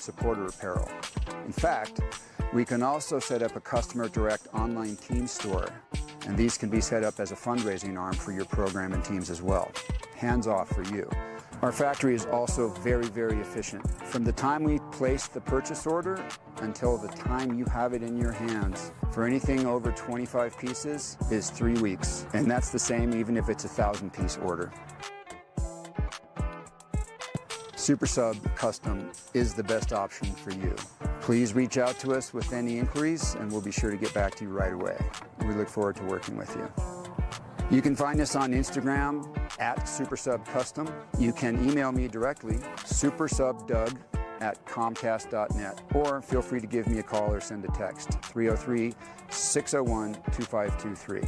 supporter apparel. In fact, we can also set up a customer direct online team store, and these can be set up as a fundraising arm for your program and teams as well. Hands off for you. Our factory is also very, very efficient. From the time we place the purchase order until the time you have it in your hands, for anything over 25 pieces is 3 weeks. And that's the same even if it's a 1,000-piece order. Super Sub Custom is the best option for you. Please reach out to us with any inquiries and we'll be sure to get back to you right away. We look forward to working with you. You can find us on Instagram at SuperSubCustom. You can email me directly, supersubdoug@comcast.net, or feel free to give me a call or send a text, 303-601-2523.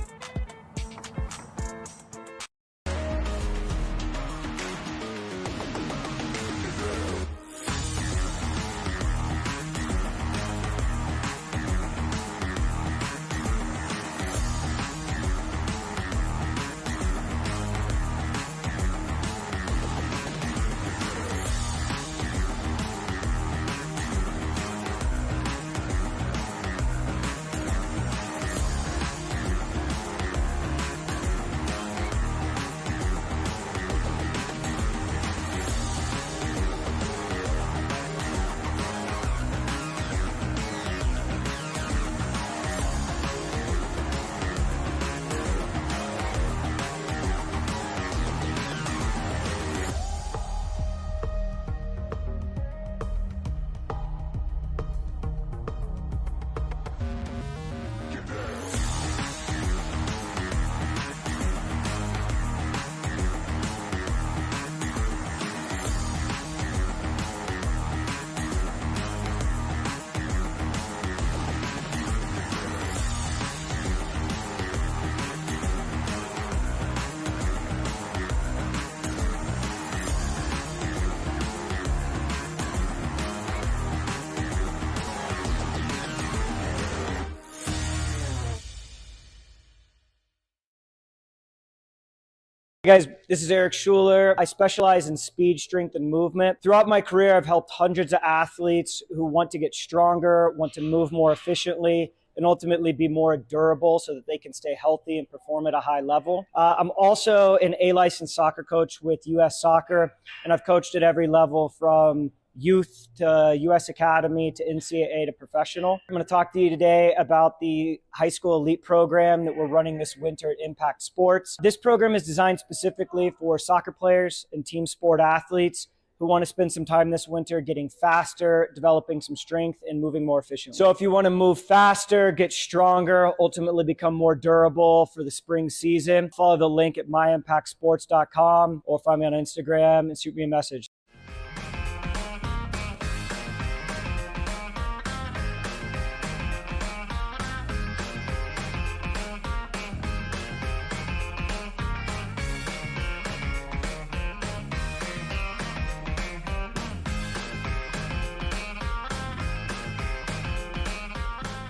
Hey guys, this is Eric Schuler. I specialize in speed, strength, and movement. Throughout my career, I've helped hundreds of athletes who want to get stronger, want to move more efficiently, and ultimately be more durable so that they can stay healthy and perform at a high level. I'm also an A-licensed soccer coach with U.S. Soccer, and I've coached at every level from youth to U.S. Academy to NCAA to professional. I'm going to talk to you today about the high school elite program that we're running this winter at Impact Sports. This program is designed specifically for soccer players and team sport athletes who want to spend some time this winter getting faster, developing some strength, and moving more efficiently. So if you want to move faster, get stronger, ultimately become more durable for the spring season, follow the link at myimpactsports.com or find me on Instagram and shoot me a message.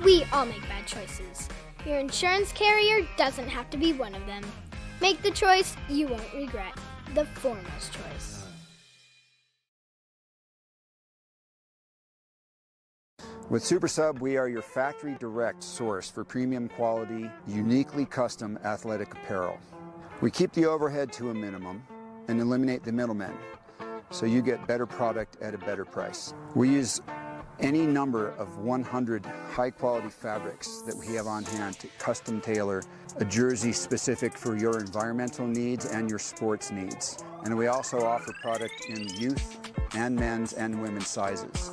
We all make bad choices. Your insurance carrier doesn't have to be one of them. Make the choice you won't regret. The foremost choice. With Super Sub, we are your factory direct source for premium quality, uniquely custom athletic apparel. We keep the overhead to a minimum and eliminate the middlemen, so you get better product at a better price. We use any number of 100 high-quality fabrics that we have on hand to custom tailor a jersey specific for your environmental needs and your sports needs. And we also offer product in youth and men's and women's sizes.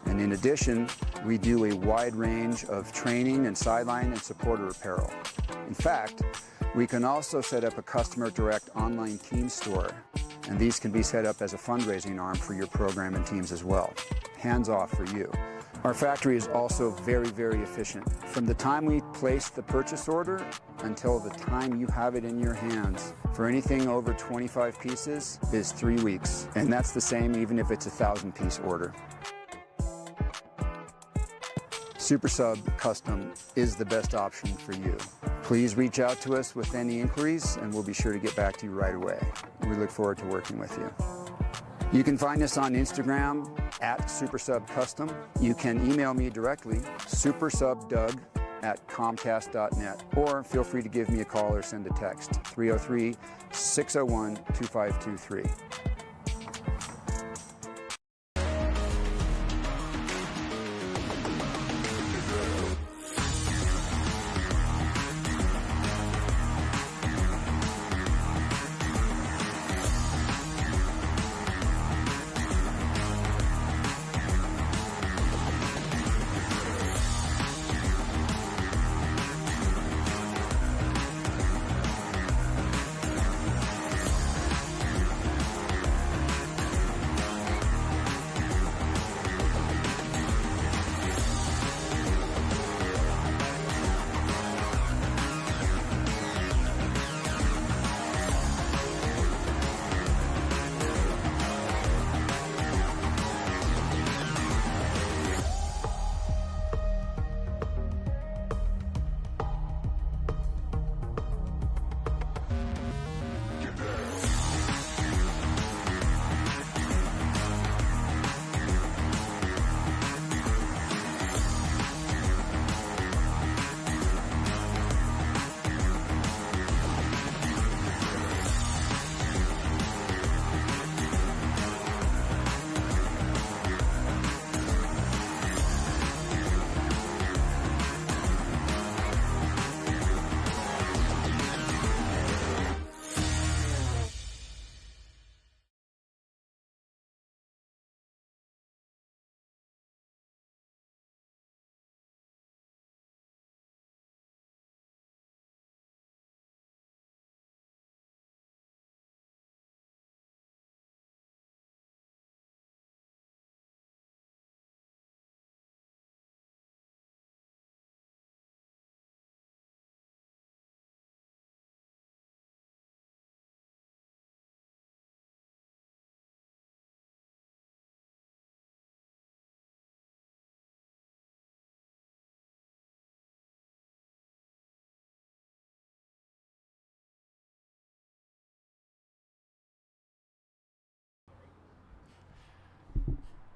And in addition, we do a wide range of training and sideline and supporter apparel. In fact, we can also set up a customer direct online team store, and these can be set up as a fundraising arm for your program and teams as well. Hands off for you. Our factory is also very, very efficient. From the time we place the purchase order until the time you have it in your hands, for anything over 25 pieces is 3 weeks. And that's the same even if it's a 1,000-piece order. Super Sub Custom is the best option for you. Please reach out to us with any inquiries and we'll be sure to get back to you right away. We look forward to working with you. You can find us on Instagram at SuperSubCustom. You can email me directly, supersubdoug@comcast.net, or feel free to give me a call or send a text, 303-601-2523.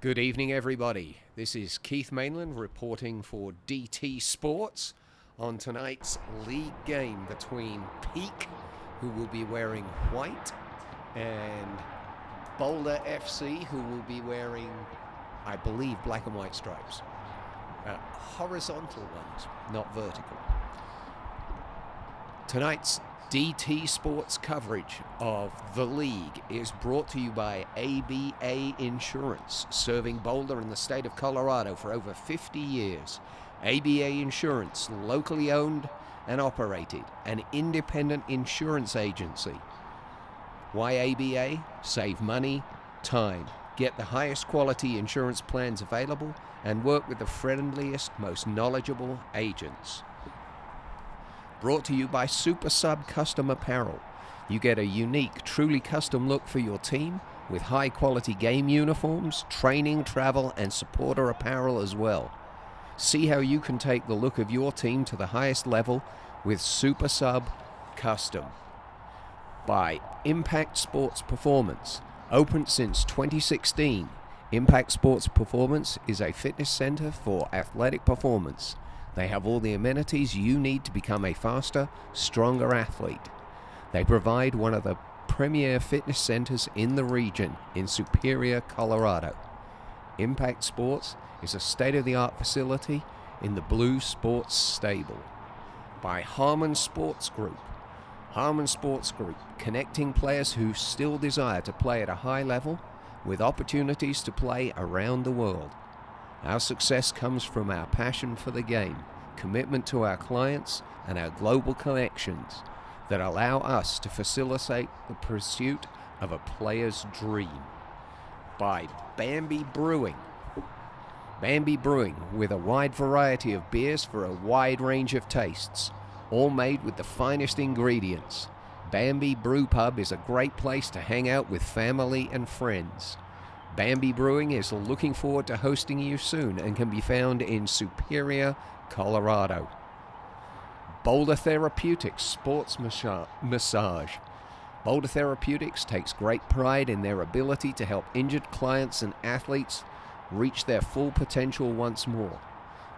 Good evening, everybody. This is Keith Mainland reporting for DT Sports on tonight's league game between Peak, who will be wearing white, and Boulder FC, who will be wearing, I believe, black and white stripes. Horizontal ones, not vertical. Tonight's DT Sports coverage of the league is brought to you by ABA Insurance, serving Boulder and the state of Colorado for over 50 years. ABA Insurance, locally owned and operated, an independent insurance agency. Why ABA? Save money, time, get the highest quality insurance plans available, and work with the friendliest, most knowledgeable agents. Brought to you by Super Sub Custom Apparel. You get a unique, truly custom look for your team with high-quality game uniforms, training, travel, and supporter apparel as well. See how you can take the look of your team to the highest level with Super Sub Custom. By Impact Sports Performance. Open since 2016, Impact Sports Performance is a fitness center for athletic performance. They have all the amenities you need to become a faster, stronger athlete. They provide one of the premier fitness centers in the region in Superior, Colorado. Impact Sports is a state-of-the-art facility in the Blue Sports Stable. By Harmon Sports Group. Harmon Sports Group, connecting players who still desire to play at a high level with opportunities to play around the world. Our success comes from our passion for the game, commitment to our clients, and our global connections that allow us to facilitate the pursuit of a player's dream. By Bambi Brewing. Bambi Brewing, with a wide variety of beers for a wide range of tastes, all made with the finest ingredients. Bambi Brew Pub is a great place to hang out with family and friends. Bambi Brewing is looking forward to hosting you soon and can be found in Superior, Colorado. Boulder Therapeutics Sports Massage. Boulder Therapeutics takes great pride in their ability to help injured clients and athletes reach their full potential once more.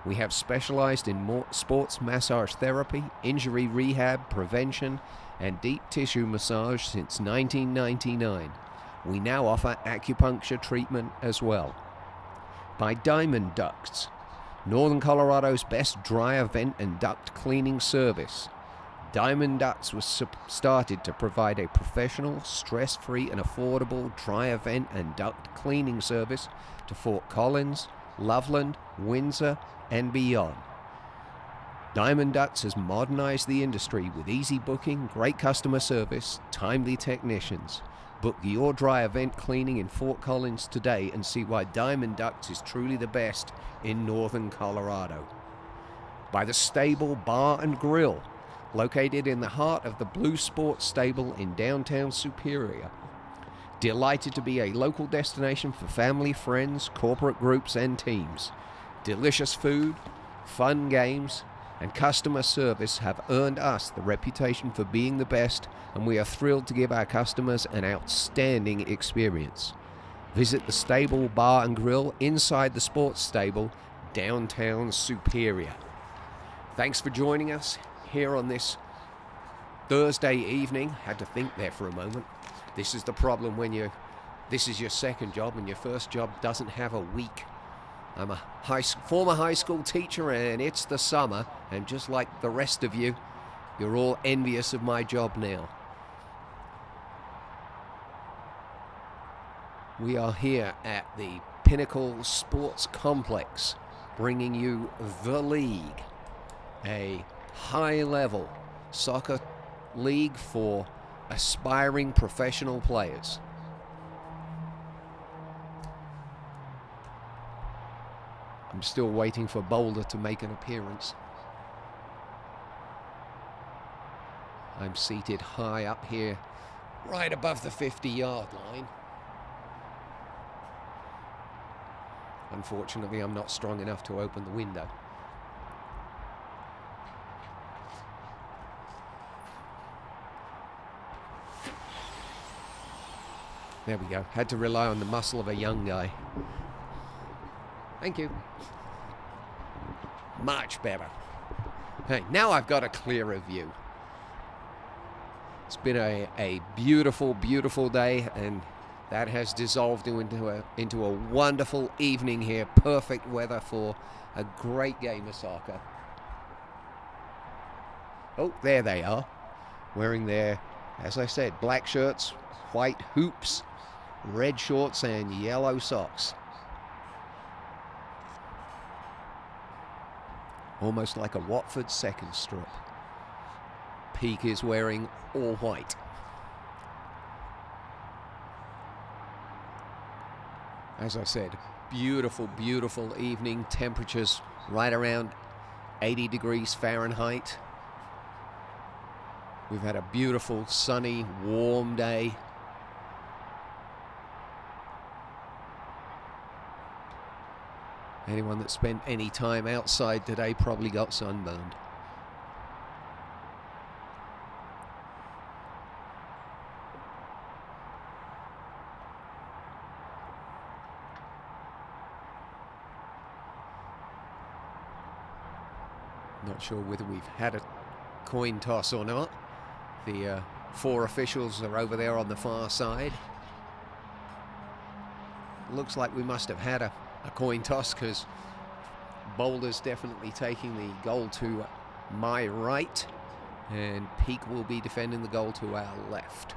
We have specialized in sports massage therapy, injury rehab, prevention, and deep tissue massage since 1999. We now offer acupuncture treatment as well. By Diamond Ducts, Northern Colorado's best dryer vent and duct cleaning service. Diamond Ducts was started to provide a professional, stress-free, and affordable dryer vent and duct cleaning service to Fort Collins, Loveland, Windsor, and beyond. Diamond Ducts has modernized the industry with easy booking, great customer service, timely technicians. Book your dryer vent cleaning in Fort Collins today and see why Diamond Ducts is truly the best in Northern Colorado. By the Stable Bar and Grill, located in the heart of the Blue Sports Stable in downtown Superior. Delighted to be a local destination for family, friends, corporate groups, and teams. Delicious food, fun games, and customer service have earned us the reputation for being the best, and we are thrilled to give our customers an outstanding experience. Visit the Stable Bar and Grill inside the Sports Stable, downtown Superior. Thanks for joining us here on this Thursday evening. Had to think there for a moment. This is the problem when this is your second job and your first job doesn't have a week. I'm a former high school teacher and it's the summer, and just like the rest of you, you're all envious of my job now. We are here at the Pinnacle Sports Complex, bringing you The League, a high-level soccer league for aspiring professional players. I'm still waiting for Boulder to make an appearance. I'm seated high up here, right above the 50-yard line. Unfortunately, I'm not strong enough to open the window. There we go. Had to rely on the muscle of a young guy. Thank you. Much better. Hey, now I've got a clearer view. It's been a beautiful, beautiful day, and that has dissolved into a wonderful evening here. Perfect weather for a great game of soccer. Oh, there they are. Wearing their, as I said, black shirts, white hoops, red shorts, and yellow socks. Almost like a Watford second strip. Peak is wearing all white. As I said, beautiful, beautiful evening. Temperatures right around 80 degrees Fahrenheit. We've had a beautiful, sunny, warm day. Anyone that spent any time outside today probably got sunburned. Not sure whether we've had a coin toss or not. The 4 officials are over there on the far side. Looks like we must have had a coin toss, because Boulder's definitely taking the goal to my right, and Peak will be defending the goal to our left.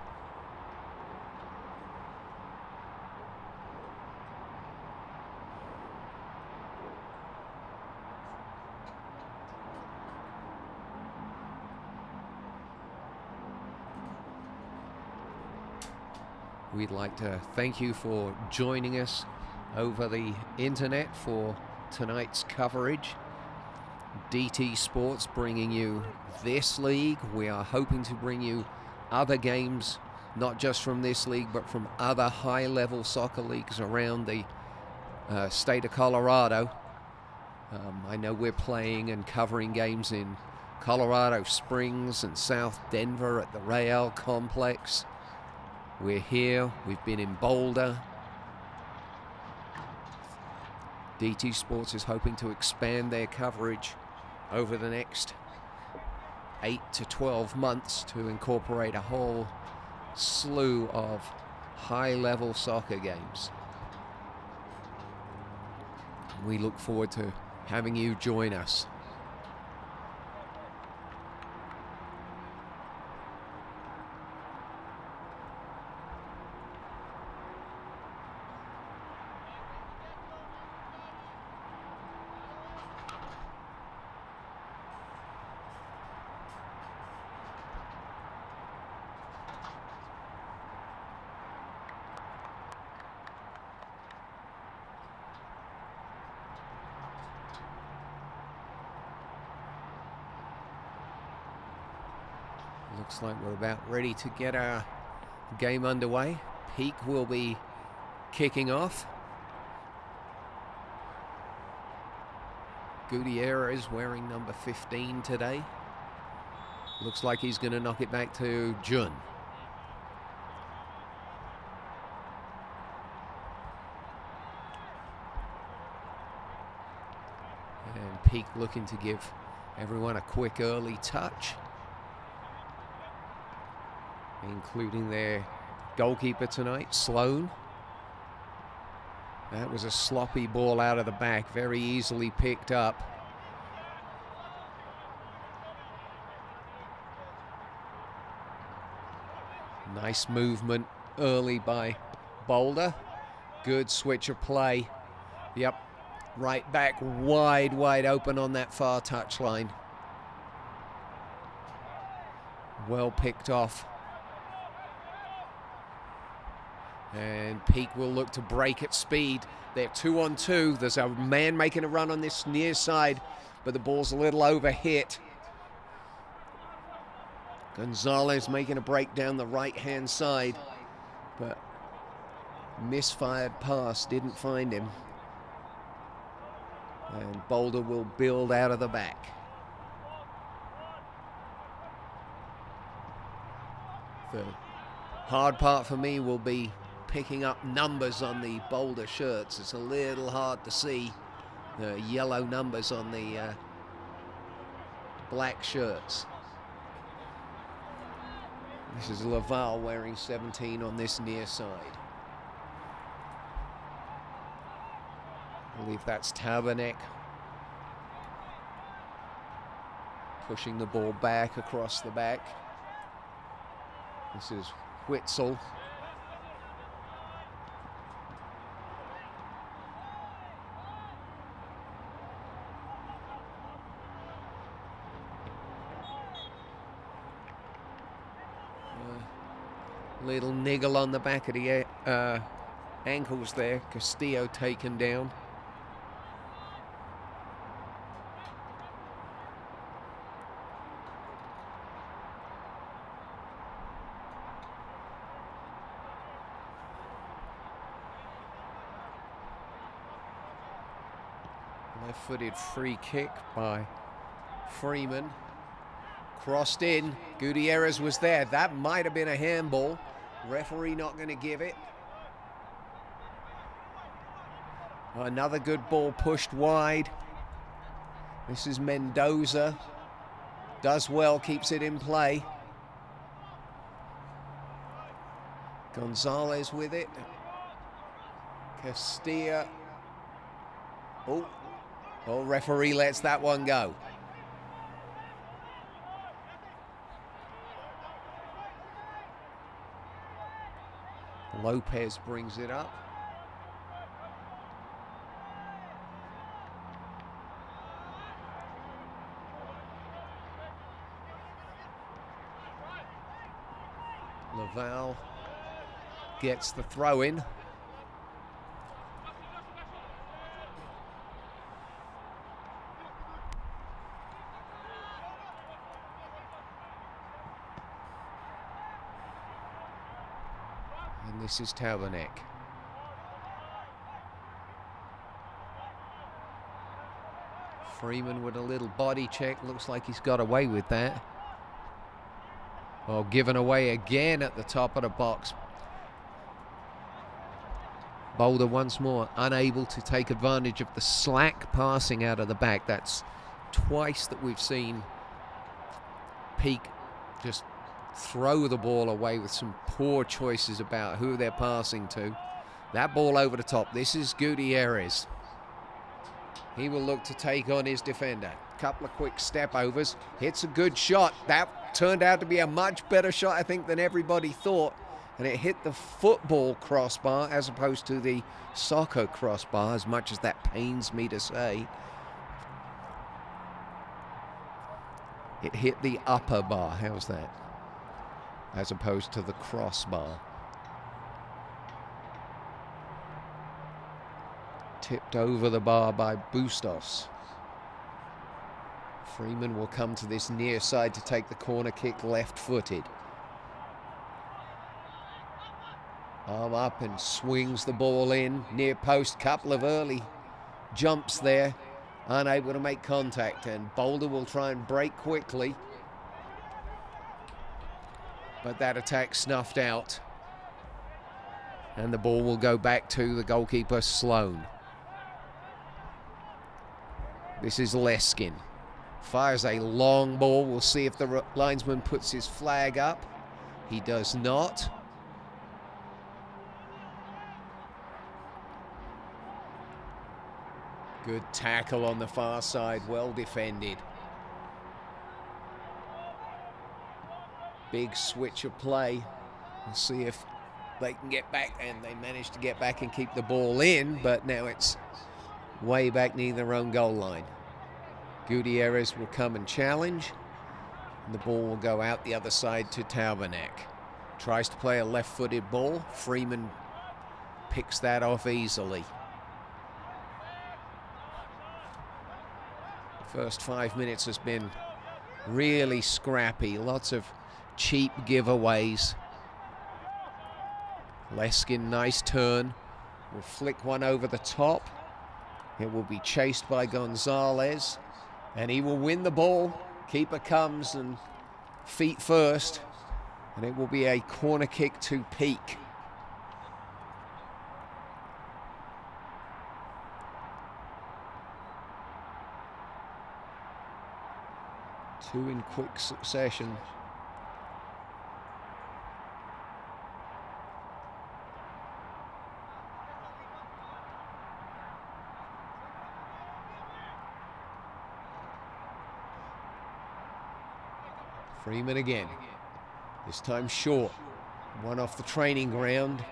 We'd like to thank you for joining us over the internet for tonight's coverage. DT Sports bringing you this league. We are hoping to bring you other games, not just from this league, but from other high-level soccer leagues around the state of Colorado. I know we're playing and covering games in Colorado Springs and South Denver at the Real Complex. We're here, we've been in Boulder. DT Sports is hoping to expand their coverage over the next 8 to 12 months to incorporate a whole slew of high-level soccer games. We look forward to having you join us. Looks like we're about ready to get our game underway. Peak will be kicking off. Gutierrez wearing number 15 today. Looks like he's going to knock it back to Jun. And Peak looking to give everyone a quick early touch, including their goalkeeper tonight, Sloan. That was a sloppy ball out of the back, very easily picked up. Nice movement early by Boulder. Good switch of play. Yep, right back wide open on that far touchline. Well picked off. And Peak will look to break at speed. They're 2-on-2. There's a man making a run on this near side, but the ball's a little overhit. Gonzalez making a break down the right-hand side, but misfired pass didn't find him. And Boulder will build out of the back. The hard part for me will be picking up numbers on the Boulder shirts. It's a little hard to see the yellow numbers on the black shirts. This is Laval wearing 17 on this near side. I believe that's Tabernek pushing the ball back across the back. This is Witzel. Little niggle on the back of the ankles there. Castillo taken down. Left-footed free kick by Freeman. Crossed in. Gutierrez was there. That might have been a handball. Referee not going to give it. Another good ball pushed wide. This is Mendoza. Does well, keeps it in play. Gonzalez with it. Castilla. Oh, referee lets that one go. Lopez brings it up. Laval gets the throw in. And this is Tabernek. Freeman with a little body check. Looks like he's got away with that. Oh, given away again at the top of the box. Boulder once more unable to take advantage of the slack passing out of the back. That's twice that we've seen Peak just throw the ball away with some poor choices about who they're passing to. That ball over the top. This is Gutierrez. He will look to take on his defender. Couple of quick step overs. Hits a good shot. That turned out to be a much better shot, I think, than everybody thought. And it hit the football crossbar as opposed to the soccer crossbar, as much as that pains me to say. It hit the upper bar. How's that? As opposed to the crossbar. Tipped over the bar by Bustos. Freeman will come to this near side to take the corner kick, left-footed. Arm up and swings the ball in. Near post, couple of early jumps there. Unable to make contact, and Boulder will try and break quickly. But that attack snuffed out. And the ball will go back to the goalkeeper, Sloan. This is Leskin. Fires a long ball. We'll see if the linesman puts his flag up. He does not. Good tackle on the far side, well defended. Big switch of play. We'll see if they can get back, and they managed to get back and keep the ball in, but now it's way back near their own goal line. Gutierrez will come and challenge, and the ball will go out the other side to Taubernac. Tries to play a left-footed ball. Freeman picks that off easily. First 5 minutes has been really scrappy. Lots of cheap giveaways. Leskin, nice turn. Will flick one over the top. It will be chased by Gonzalez. And he will win the ball. Keeper comes and feet first. And it will be a corner kick to Peak. Two in quick succession. Freeman again. This time short. One off the training ground.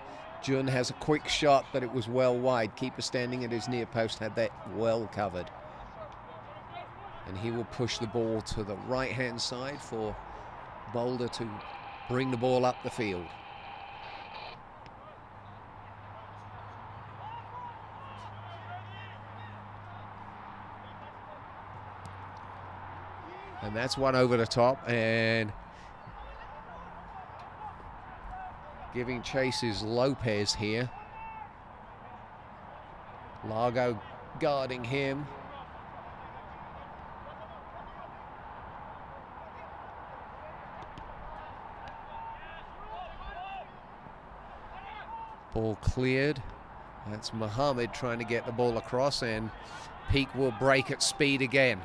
Jun has a quick shot, but it was well wide. Keeper standing at his near post had that well covered. And he will push the ball to the right-hand side for Boulder to bring the ball up the field. And that's one over the top, and giving chase is Lopez here. Largo guarding him. Ball cleared. That's Muhammad trying to get the ball across, and Peak will break at speed again.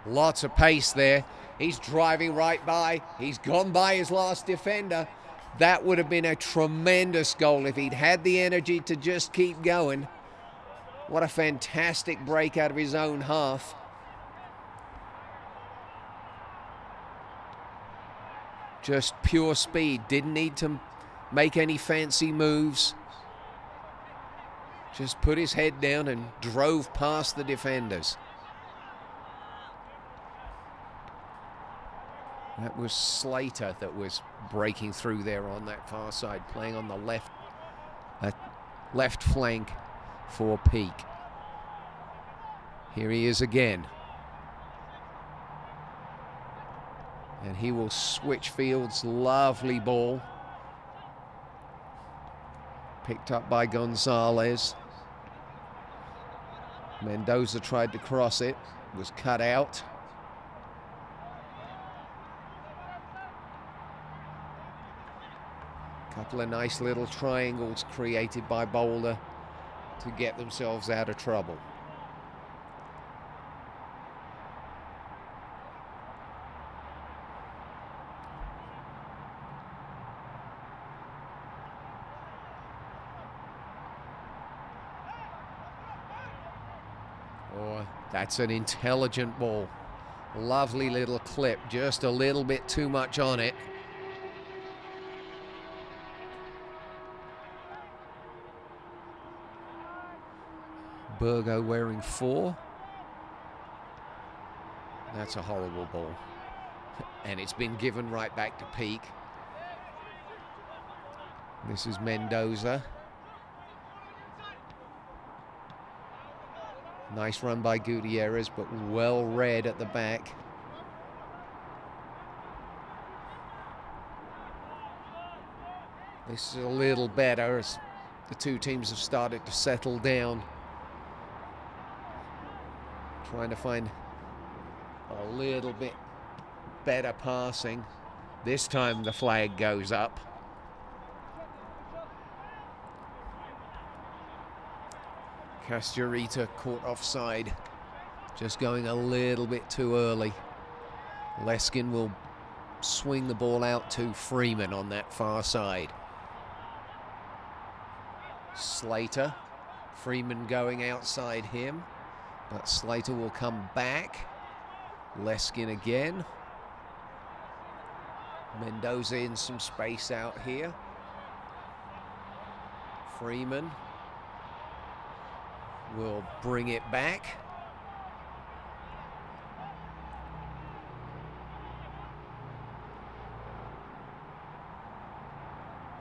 Lots of pace there. He's driving right by. He's gone by his last defender. That would have been a tremendous goal if he'd had the energy to just keep going. What a fantastic break out of his own half. Just pure speed. Didn't need to make any fancy moves. Just put his head down and drove past the defenders. That was Slater that was breaking through there on that far side, playing on the left flank for Peak. Here he is again. And he will switch fields. Lovely ball. Picked up by Gonzalez. Mendoza tried to cross it. Was cut out. Couple of nice little triangles created by Boulder to get themselves out of trouble. Oh, that's an intelligent ball. Lovely little clip, just a little bit too much on it. Burgo wearing 4. That's a horrible ball. And it's been given right back to Peak. This is Mendoza. Nice run by Gutierrez, but well read at the back. This is a little better as the two teams have started to settle down. Trying to find a little bit better passing. This time the flag goes up. Castorita caught offside, just going a little bit too early. Leskin will swing the ball out to Freeman on that far side. Slater, Freeman going outside him, but Slater will come back. Leskin again. Mendoza in some space out here. Freeman will bring it back.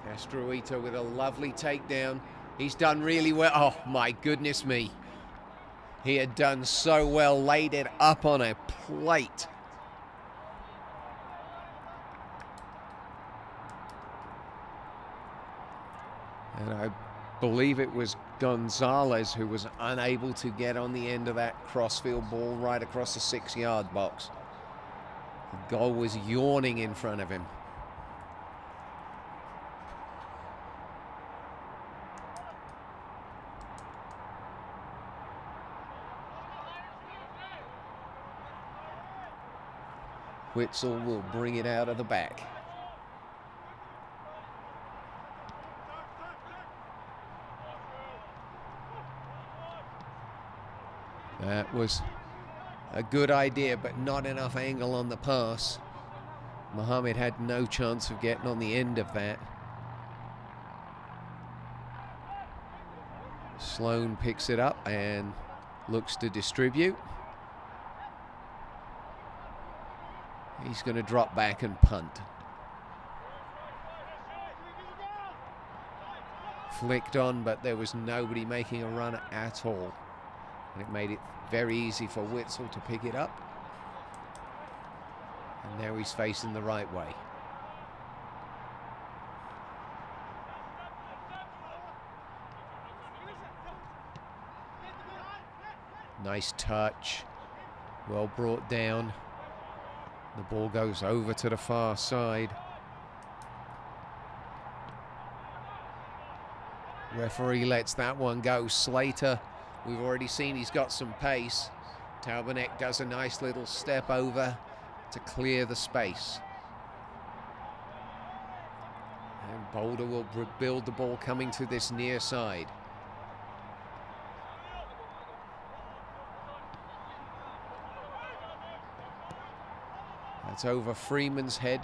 Castorita with a lovely takedown. He's done really well. Oh my goodness me. He had done so well, laid it up on a plate. And I believe it was Gonzalez who was unable to get on the end of that crossfield ball right across the 6-yard box. The goal was yawning in front of him. Witzel will bring it out of the back. That was a good idea, but not enough angle on the pass. Mohammed had no chance of getting on the end of that. Sloan picks it up and looks to distribute. He's going to drop back and punt. Flicked on, but there was nobody making a run at all. And it made it very easy for Witzel to pick it up. And now he's facing the right way. Nice touch. Well brought down. The ball goes over to the far side. Referee lets that one go. Slater, we've already seen he's got some pace. Taubenek does a nice little step over to clear the space. And Boulder will build the ball coming to this near side. That's over Freeman's head.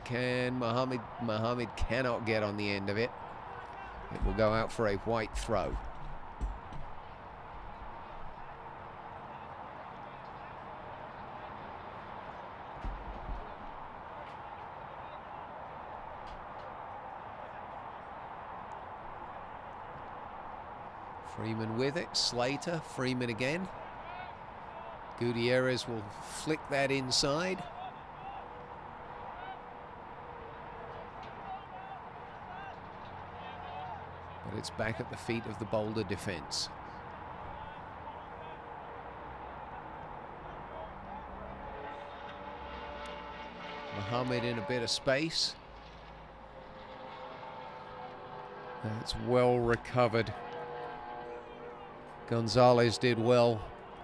Mohammed cannot get on the end of it. It will go out for a white throw. Freeman with it. Slater. Freeman again. Gutierrez will flick that inside. But it's back at the feet of the Boulder defense. Mohammed in a bit of space. That's well recovered. Gonzalez did well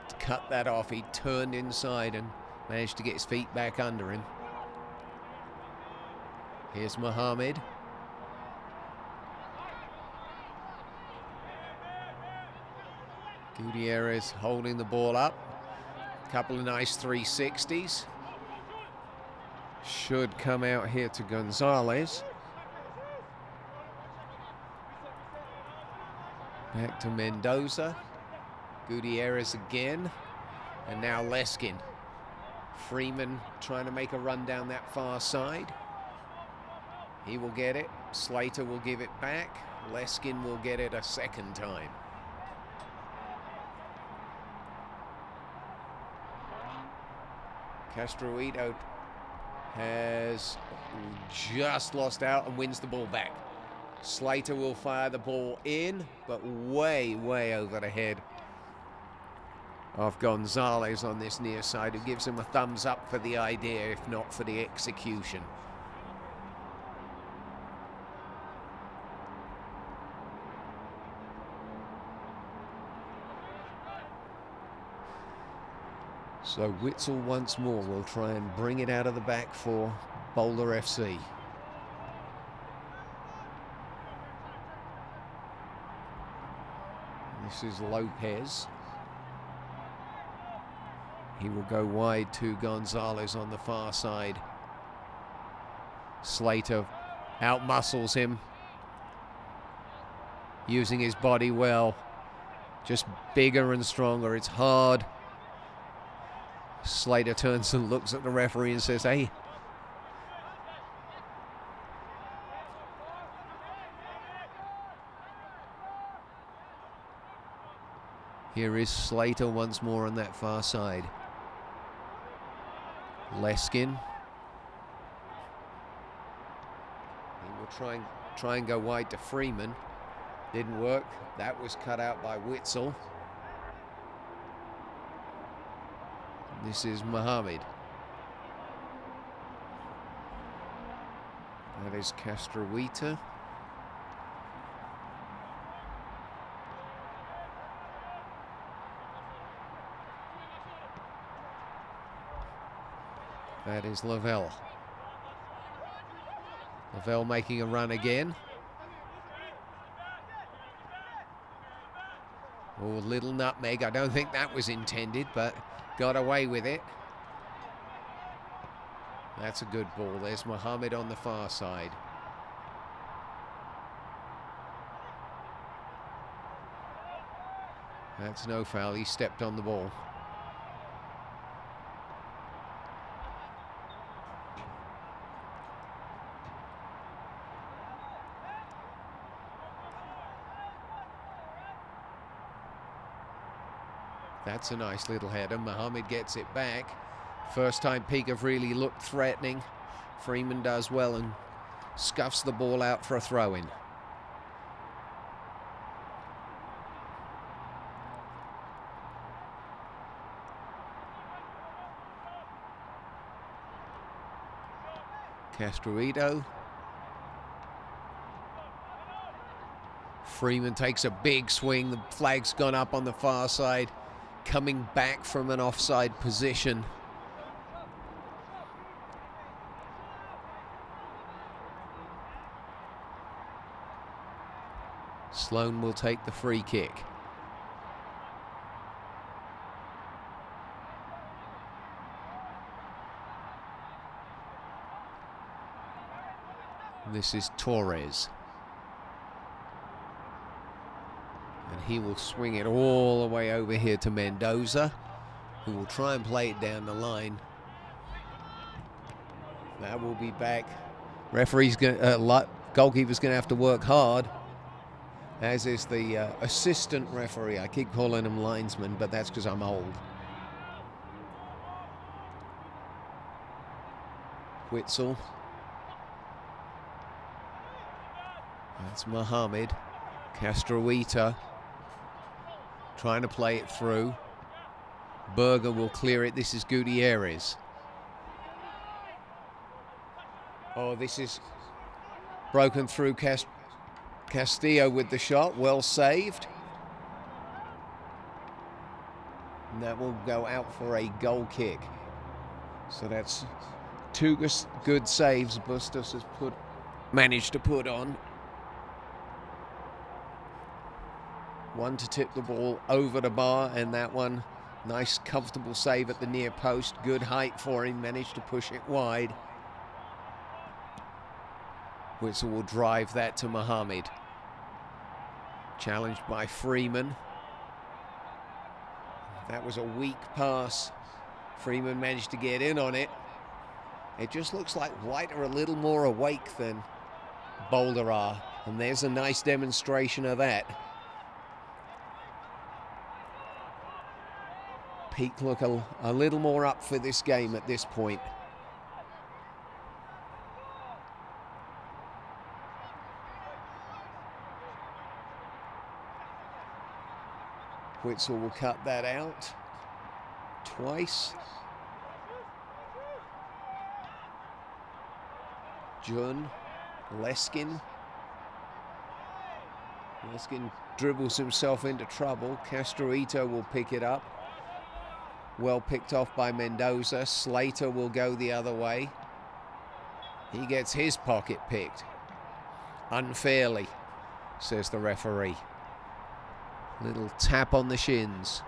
to cut that off. He turned inside and managed to get his feet back under him. Here's Mohammed. Gutierrez holding the ball up. A couple of nice 360s. Should come out here to Gonzalez. Back to Mendoza. Gutierrez again. And now Leskin. Freeman trying to make a run down that far side. He will get it. Slater will give it back. Leskin will get it a second time. Castroito has just lost out and wins the ball back. Slater will fire the ball in, but way, way over the head of Gonzalez on this near side, who gives him a thumbs up for the idea, if not for the execution. So Witzel once more will try and bring it out of the back for Boulder FC. This is Lopez. He will go wide to Gonzalez on the far side. Slater outmuscles him, using his body well. Just bigger and stronger. It's hard. Slater turns and looks at the referee and says, hey. Here is Slater once more on that far side. Leskin. He will try and go wide to Freeman. Didn't work. That was cut out by Witzel. This is Mohammed. That is Castroita. That is Lavelle. Lavelle making a run again. Oh, little nutmeg. I don't think that was intended, but got away with it. That's a good ball. There's Mohammed on the far side. That's no foul. He stepped on the ball. That's a nice little header. Mohammed gets it back. First time Peak have really looked threatening. Freeman does well and scuffs the ball out for a throw-in. Castroito. Freeman takes a big swing. The flag's gone up on the far side. Coming back from an offside position. Sloan will take the free kick. This is Torres. And he will swing it all the way over here to Mendoza, who will try and play it down the line. That will be back. Referee's going, goalkeeper's going to have to work hard, as is the assistant referee. I keep calling him linesman, but that's because I'm old. Witzel. That's Mohammed. Castroita trying to play it through. Berger will clear it. This is Gutierrez. Oh, this is broken through. Castillo with the shot, well saved. And that will go out for a goal kick. So that's two good saves Bustos has managed to put on. One to tip the ball over the bar, and that one, nice comfortable save at the near post. Good height for him, managed to push it wide. Witzel will drive that to Mohammed. Challenged by Freeman. That was a weak pass. Freeman managed to get in on it. It just looks like White are a little more awake than Boulder are. And there's a nice demonstration of that. Peak look a little more up for this game at this point. Witzel will cut that out twice. Jun, Leskin. Leskin dribbles himself into trouble. Castroito will pick it up. Well picked off by Mendoza. Slater will go the other way. He gets his pocket picked. Unfairly, says the referee. Little tap on the shins.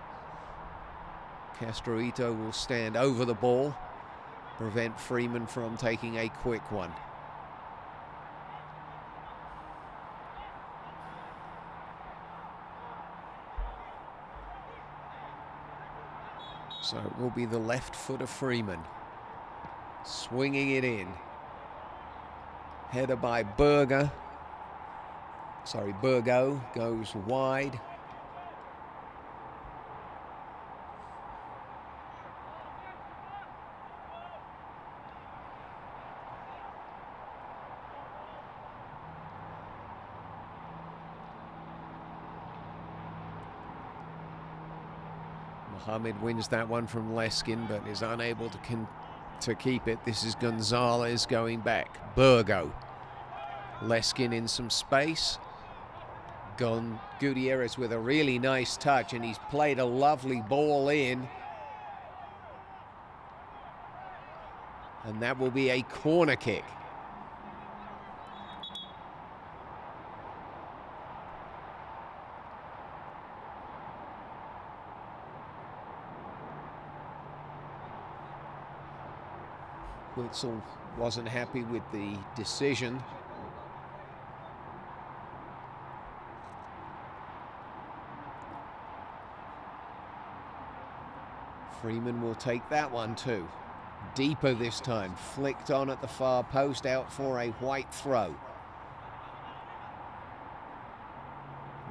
Castroito will stand over the ball, prevent Freeman from taking a quick one. So it will be the left foot of Freeman. Swinging it in. Header by Burgo goes wide. Mohammed wins that one from Leskin, but is unable to keep it. This is Gonzalez going back. Burgo. Leskin in some space. Gutierrez with a really nice touch, and he's played a lovely ball in. And that will be a corner kick. Witzel wasn't happy with the decision. Freeman will take that one too. Deeper this time, flicked on at the far post, out for a White throw.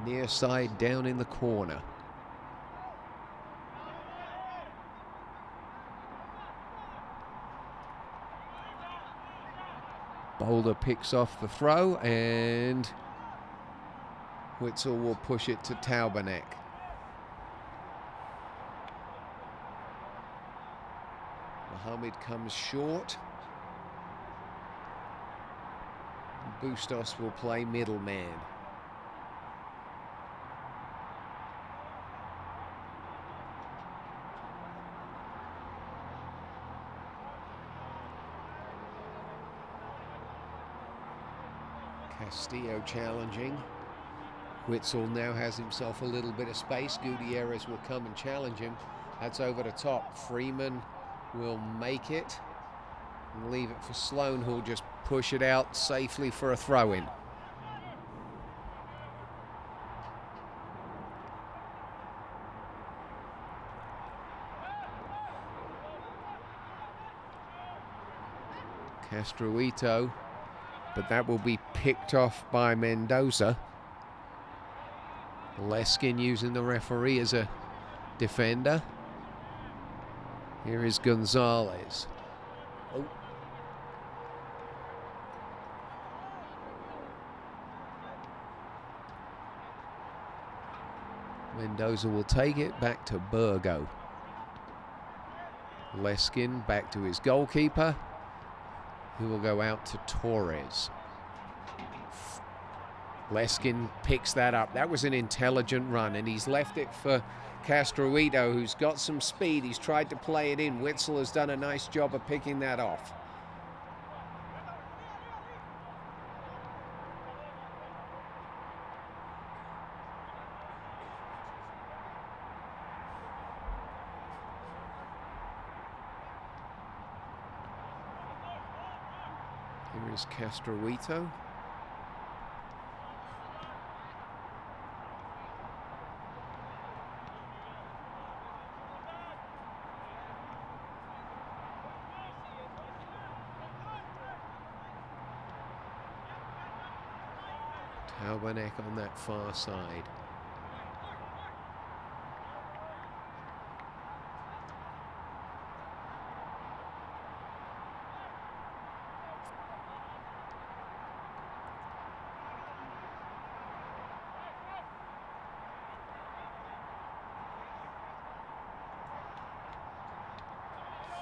Near side down in the corner. Boulder picks off the throw, and Witzel will push it to Tauberneck. Mohammed comes short. Bustos will play middleman. Castillo challenging. Witzel now has himself a little bit of space. Gutierrez will come and challenge him. That's over the top. Freeman will make it and leave it for Sloan, who'll just push it out safely for a throw-in. Castroito, but that will be picked off by Mendoza. Leskin using the referee as a defender. Here is Gonzalez. Oh. Mendoza will take it back to Burgo. Leskin back to his goalkeeper, who will go out to Torres. Leskin picks that up. That was an intelligent run, and he's left it for Castroito, who's got some speed. He's tried to play it in. Witzel has done a nice job of picking that off. Here is Castroito. Taubanek on that far side.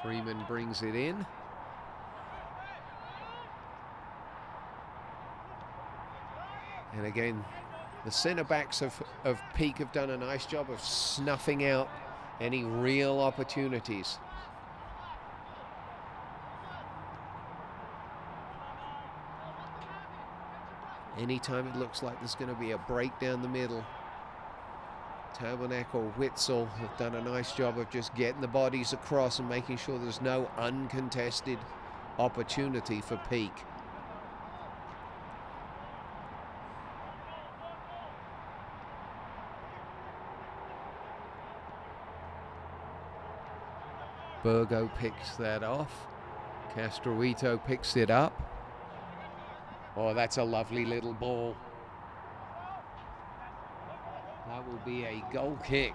Freeman brings it in. And again, the centre backs of Peak have done a nice job of snuffing out any real opportunities. Anytime it looks like there's going to be a break down the middle, Taubanek or Witzel have done a nice job of just getting the bodies across and making sure there's no uncontested opportunity for Peak. Burgo picks that off. Castroito picks it up. Oh, that's a lovely little ball. That will be a goal kick.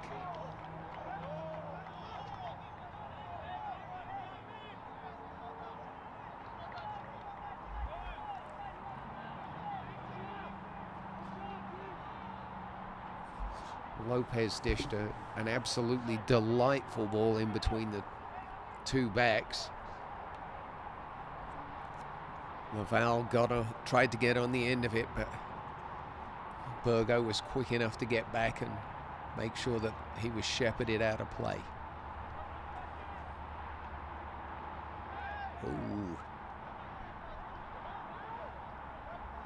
Lopez dished an absolutely delightful ball in between the two backs. Laval tried to get on the end of it, but Burgo was quick enough to get back and make sure that he was shepherded out of play. Ooh.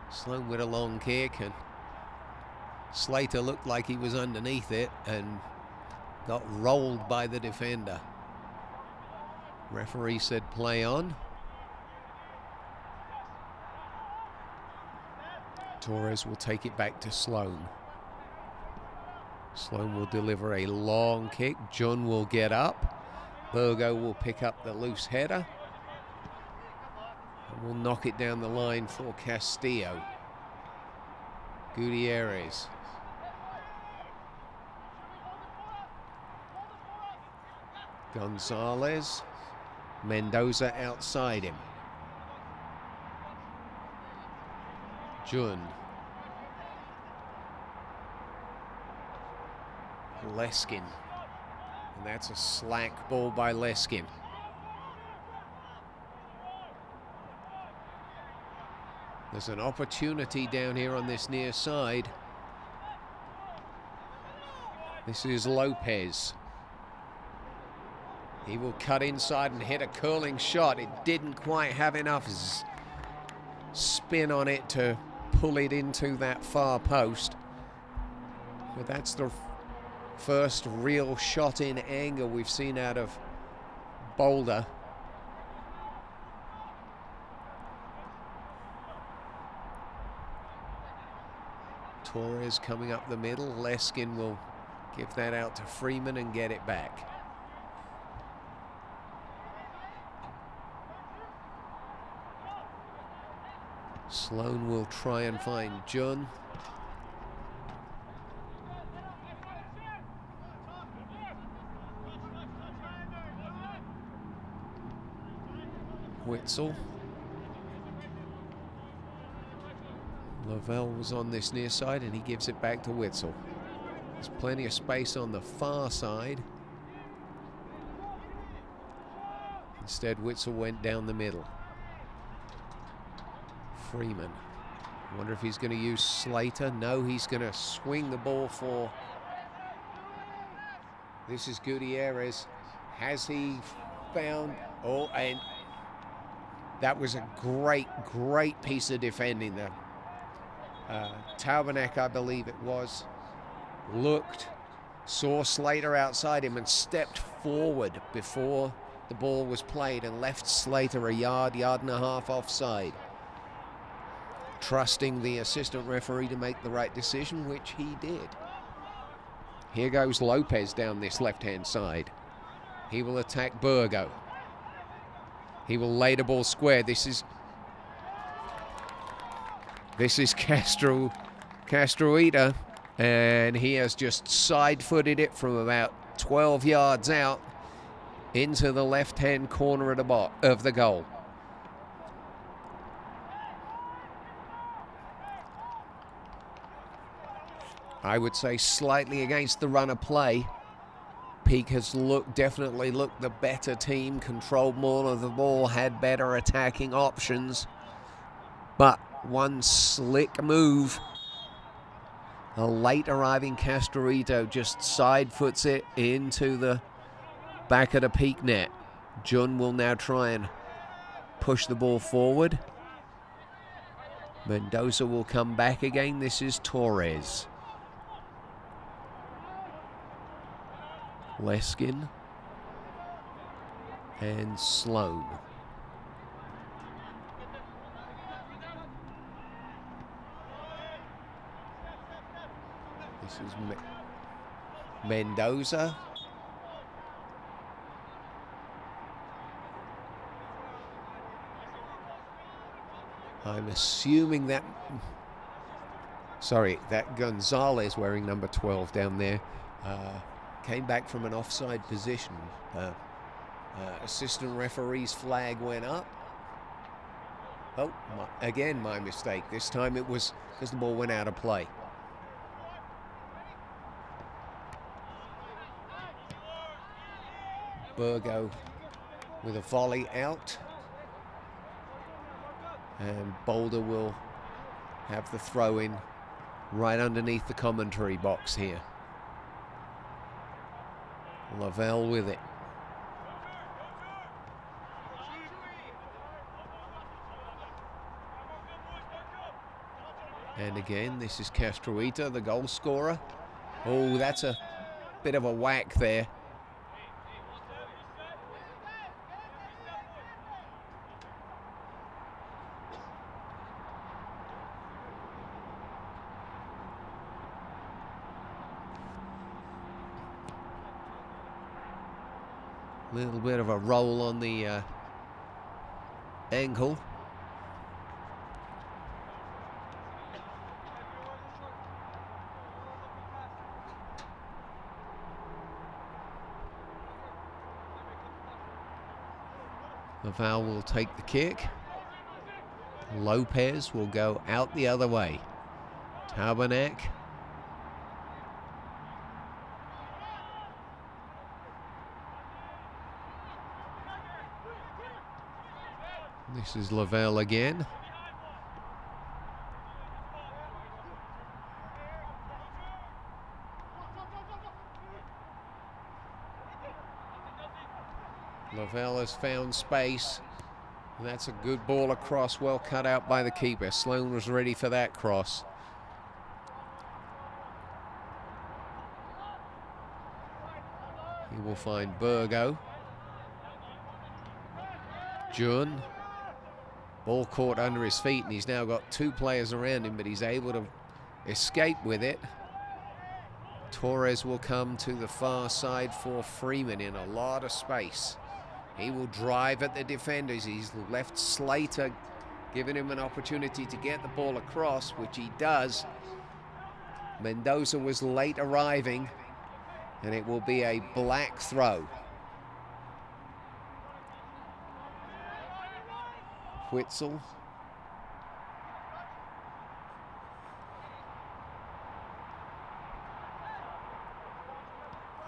Sloan with a long kick, and Slater looked like he was underneath it and got rolled by the defender. Referee said play on. Torres will take it back to Sloan. Sloan will deliver a long kick. John will get up. Burgo will pick up the loose header and will knock it down the line for Castillo. Gutierrez. Gonzalez. Mendoza outside him. Jun. Leskin. And that's a slack ball by Leskin. There's an opportunity down here on this near side. This is Lopez. He will cut inside and hit a curling shot. It didn't quite have enough spin on it to pull it into that far post. But that's the first real shot in anger we've seen out of Boulder. Torres coming up the middle. Leskin will give that out to Freeman and get it back. Sloan will try and find Jun. Witzel. Lavelle was on this near side and he gives it back to Witzel. There's plenty of space on the far side. Instead, Witzel went down the middle. Freeman. Wonder if he's going to use Slater. No, he's going to swing the ball for... This is Gutierrez. Has he found... Oh, and that was a great, great piece of defending there. Tabernac, I believe it was, looked, saw Slater outside him and stepped forward before the ball was played and left Slater a yard and a half offside. Trusting the assistant referee to make the right decision, which he did. Here goes Lopez down this left-hand side. He will attack Burgo. He will lay the ball square. This is Castroita, and he has just side-footed it from about 12 yards out into the left-hand corner of the goal. I would say slightly against the run of play. Peak has definitely looked the better team, controlled more of the ball, had better attacking options. But one slick move. A late arriving Castorito just side foots it into the back of the Peak net. Jun will now try and push the ball forward. Mendoza will come back again. This is Torres. Leskin and Sloan. This is Mendoza. I'm assuming that... Sorry, that Gonzalez wearing number 12 down there came back from an offside position. Assistant referee's flag went up. Oh, again, my mistake. This time it was because the ball went out of play. Burgo with a volley out. And Boulder will have the throw in right underneath the commentary box here. Lavelle with it. And again, this is Castroita, the goal scorer. Oh, that's a bit of a whack there. Little bit of a roll on the ankle. Laval will take the kick. Lopez will go out the other way. Tabernac. This is Lavelle again. Lavelle has found space. And that's a good ball across, well cut out by the keeper. Sloan was ready for that cross. He will find Burgo. Jun. Ball caught under his feet, and he's now got two players around him, but he's able to escape with it. Torres will come to the far side for Freeman in a lot of space. He will drive at the defenders. He's left Slater, giving him an opportunity to get the ball across, which he does. Mendoza was late arriving, and it will be a black throw. Witzel.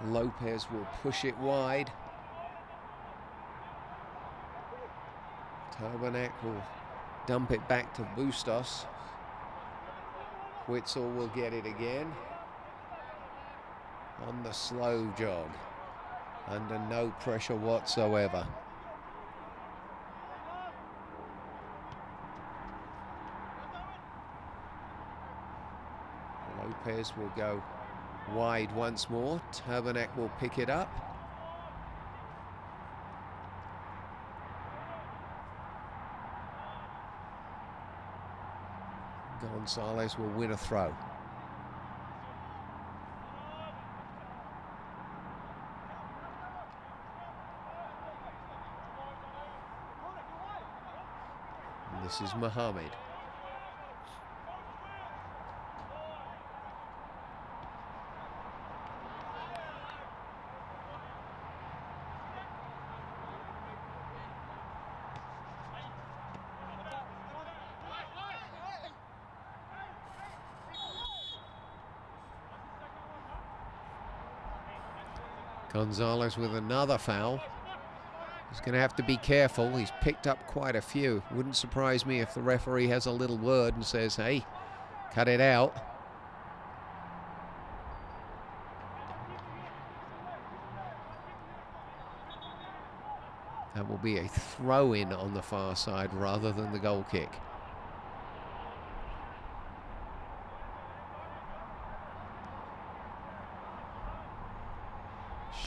Lopez will push it wide. Tabernac will dump it back to Bustos. Witzel will get it again. On the slow jog. Under no pressure whatsoever. Lopez will go wide once more. Turbanek will pick it up. Gonzalez will win a throw. And this is Mohammed. Gonzalez with another foul. He's going to have to be careful. He's picked up quite a few. Wouldn't surprise me if the referee has a little word and says, hey, cut it out. That will be a throw-in on the far side rather than the goal kick.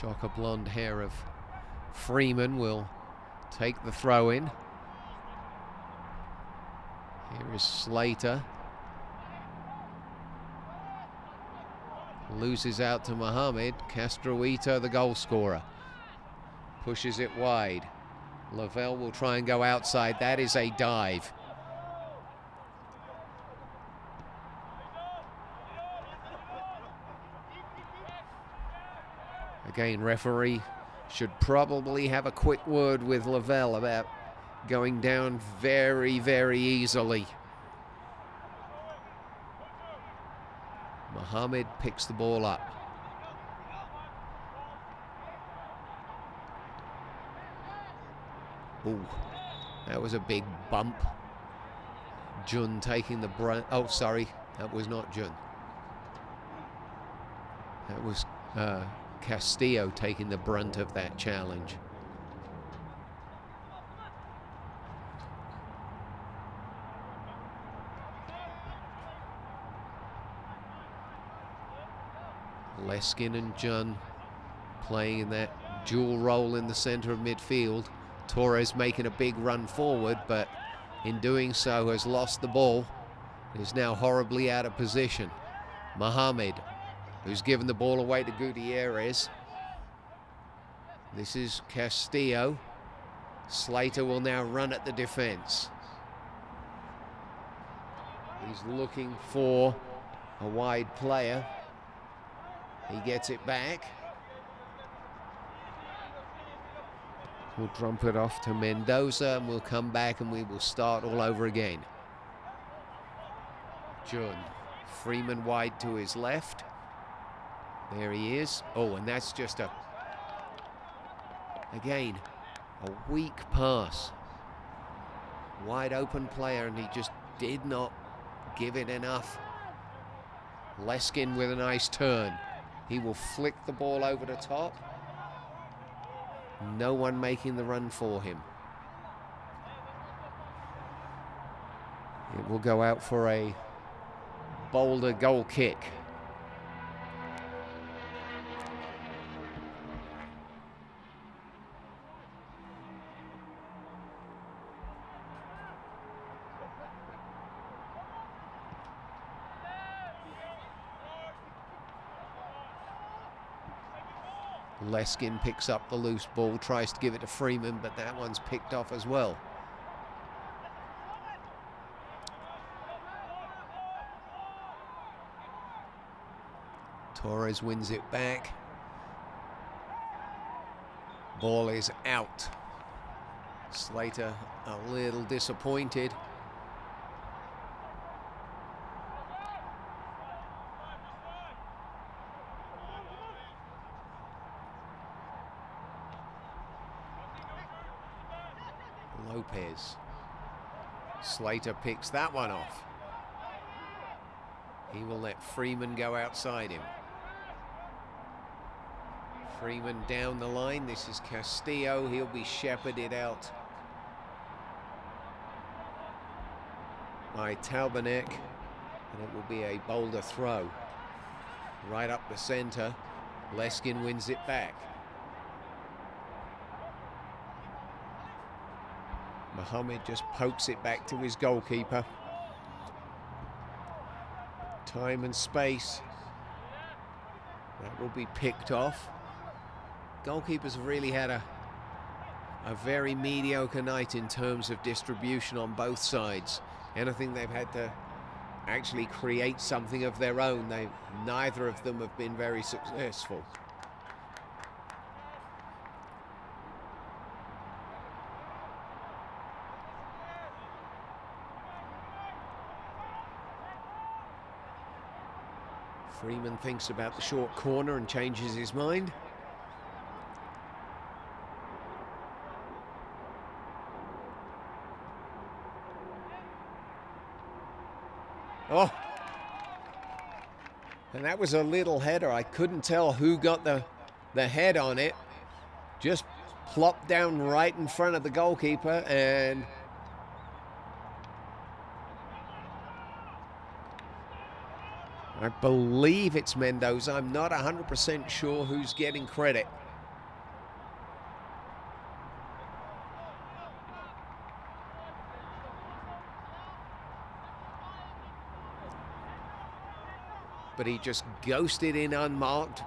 Shocker blonde hair of Freeman will take the throw in. Here is Slater. Loses out to Mohammed. Castroita, the goal scorer, pushes it wide. Lavelle will try and go outside. That is a dive. Again, referee should probably have a quick word with Lavelle about going down very, very easily. Mohammed picks the ball up. Ooh, that was a big bump. Jun taking the brunt. Oh, sorry, that was not Jun. That was Castillo taking the brunt of that challenge. Leskin and Jun playing in that dual role in the center of midfield. Torres making a big run forward, but in doing so has lost the ball. Is now horribly out of position. Mohammed, who's given the ball away to Gutierrez. This is Castillo. Slater will now run at the defense. He's looking for a wide player. He gets it back. We'll dump it off to Mendoza, and we'll come back and we will start all over again. Jun. Freeman wide to his left. There he is. Oh, and that's just again, a weak pass. Wide open player, and he just did not give it enough. Leskin with a nice turn. He will flick the ball over the top. No one making the run for him. It will go out for a Boulder goal kick. Leskin picks up the loose ball, tries to give it to Freeman, but that one's picked off as well. Torres wins it back. Ball is out. Slater a little disappointed. Lopez. Slater picks that one off. He will let Freeman go outside him. Freeman down the line. This is Castillo. He'll be shepherded out by Talbanek, and it will be a Boulder throw. Right up the center. Leskin wins it back. Muhammad just pokes it back to his goalkeeper. Time and space. That will be picked off. Goalkeepers have really had a very mediocre night in terms of distribution on both sides. Anything they've had to actually create something of their own, neither of them have been very successful. Freeman thinks about the short corner and changes his mind. Oh, and that was a little header. I couldn't tell who got the head on it. Just plopped down right in front of the goalkeeper, and I believe it's Mendoza. I'm not 100% sure who's getting credit. But he just ghosted in unmarked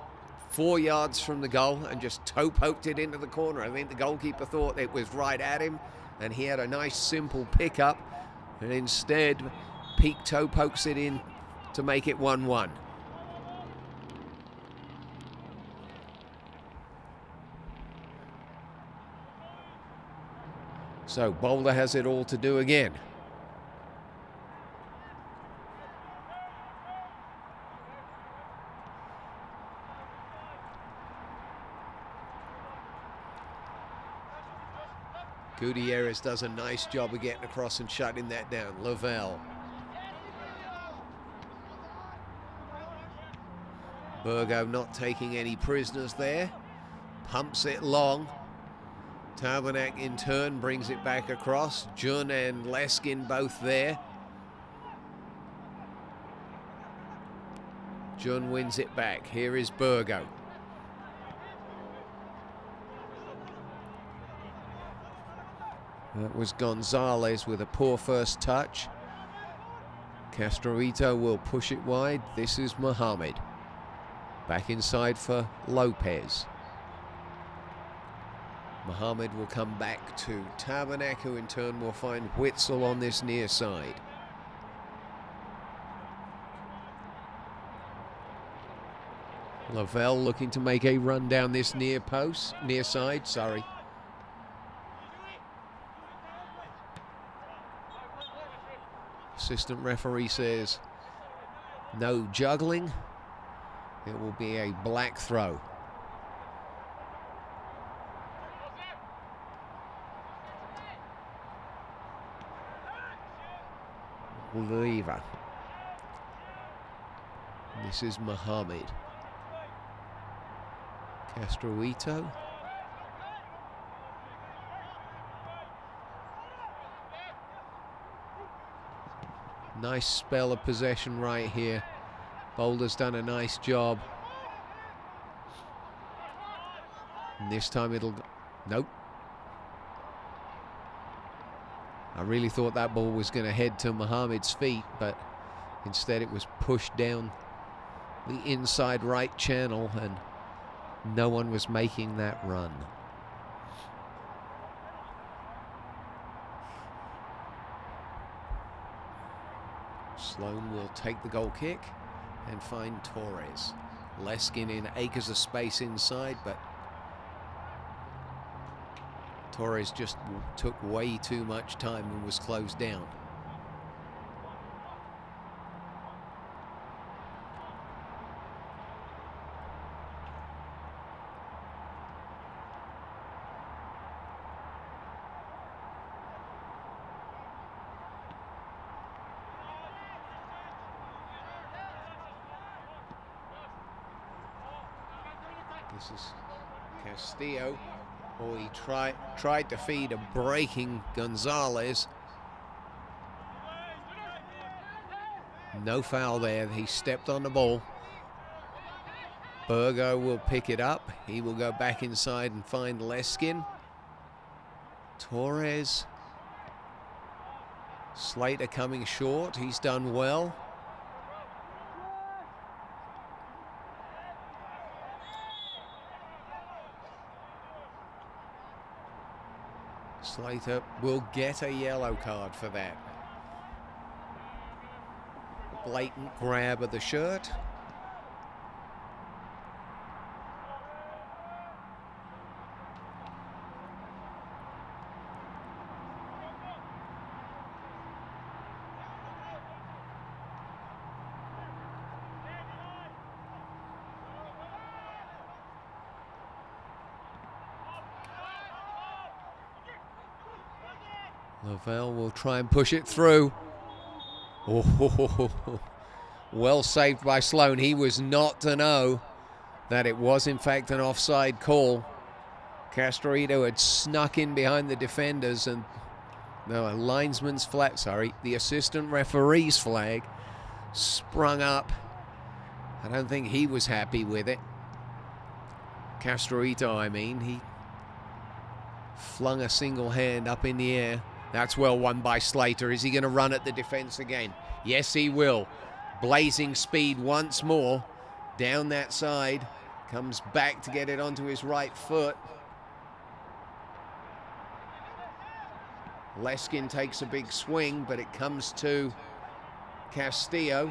4 yards from the goal and just toe poked it into the corner. I think the goalkeeper thought it was right at him, and he had a nice simple pickup, and instead Peak toe pokes it in to make it 1-1. So Boulder has it all to do again. Gutierrez does a nice job of getting across and shutting that down. Lavelle. Burgo not taking any prisoners there. Pumps it long. Tarbanak in turn brings it back across. Jun and Leskin both there. Jun wins it back. Here is Burgo. That was Gonzalez with a poor first touch. Castroito will push it wide. This is Mohammed. Back inside for Lopez. Mohammed will come back to Tabernac, who in turn will find Witzel on this near side. Lavelle looking to make a run down this near side, sorry. Assistant referee says no juggling. It will be a black throw. Lever. This is Mohammed. Castroito. Nice spell of possession right here. Boulder's done a nice job. And this time it'll go. Nope. I really thought that ball was going to head to Mohammed's feet, but instead it was pushed down the inside right channel, and no one was making that run. Sloan will take the goal kick and find Torres. Leskin in acres of space inside, but Torres just took way too much time and was closed down. This is Castillo. Oh, he tried to feed a breaking Gonzalez. No foul there. He stepped on the ball. Burgo will pick it up. He will go back inside and find Leskin. Torres. Slater coming short. He's done well. Slater will get a yellow card for that. Blatant grab of the shirt. Lavelle will try and push it through. Oh, well saved by Sloan. He was not to know that it was in fact an offside call. Castorito had snuck in behind the defenders, and no, a linesman's flag, sorry, the assistant referee's flag sprung up. I don't think he was happy with it. Castorito, I mean, he flung a single hand up in the air. That's well won by Slater. Is he going to run at the defense again? Yes, he will. Blazing speed once more down that side. Comes back to get it onto his right foot. Leskin takes a big swing, but it comes to Castillo.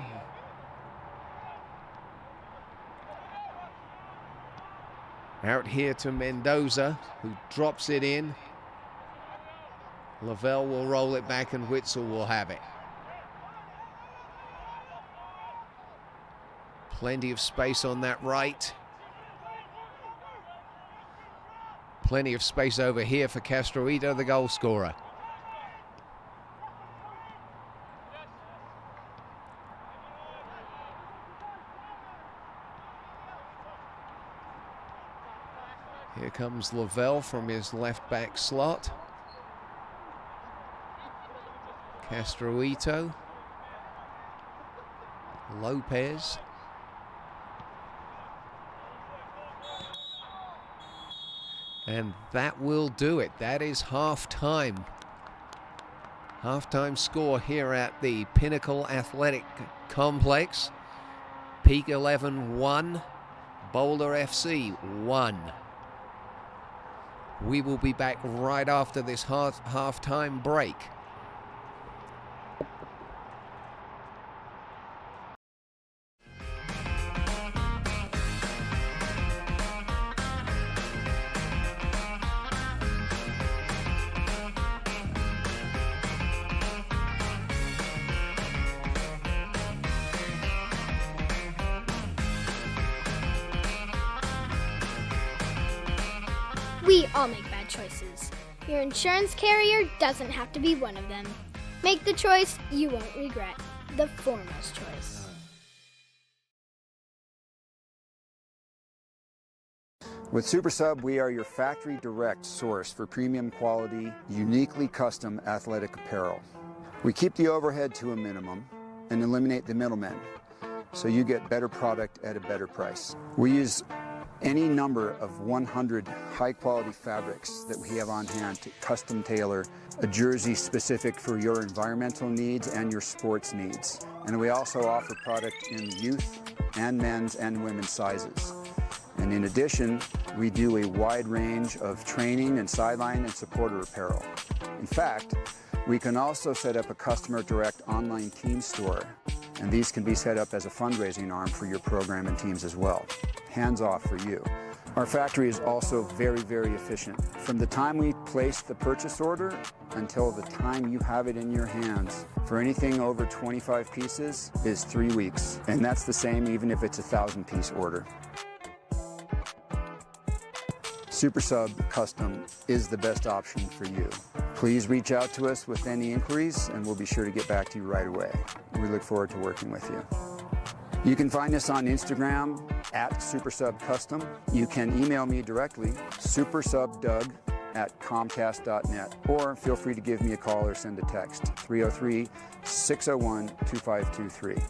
Out here to Mendoza, who drops it in. Lavelle will roll it back and Witzel will have it. Plenty of space on that right. Plenty of space over here for Castorito, the goal scorer. Here comes Lavelle from his left back slot. Castorito, Lopez. And that will do it. That is half-time. Half-time score here at the Pinnacle Athletic Complex. Peak 11 1, Boulder FC 1. We will be back right after this half-time break. We all make bad choices. Your insurance carrier doesn't have to be one of them. Make the choice you won't regret. The foremost choice. With Super Sub, we are your factory direct source for premium quality, uniquely custom athletic apparel. We keep the overhead to a minimum and eliminate the middlemen, so you get better product at a better price. We use any number of 100 high-quality fabrics that we have on hand to custom tailor a jersey specific for your environmental needs and your sports needs. And we also offer product in youth and men's and women's sizes. And in addition, we do a wide range of training and sideline and supporter apparel. In fact, we can also set up a customer direct online team store, and these can be set up as a fundraising arm for your program and teams as well. Hands off for you. Our factory is also very, very efficient. From the time we place the purchase order until the time you have it in your hands, for anything over 25 pieces is 3 weeks. And that's the same even if it's a 1,000-piece order. Super Sub Custom is the best option for you. Please reach out to us with any inquiries and we'll be sure to get back to you right away. We look forward to working with you. You can find us on Instagram at SuperSubCustom. You can email me directly, supersubdoug@comcast.net, or feel free to give me a call or send a text, 303-601-2523.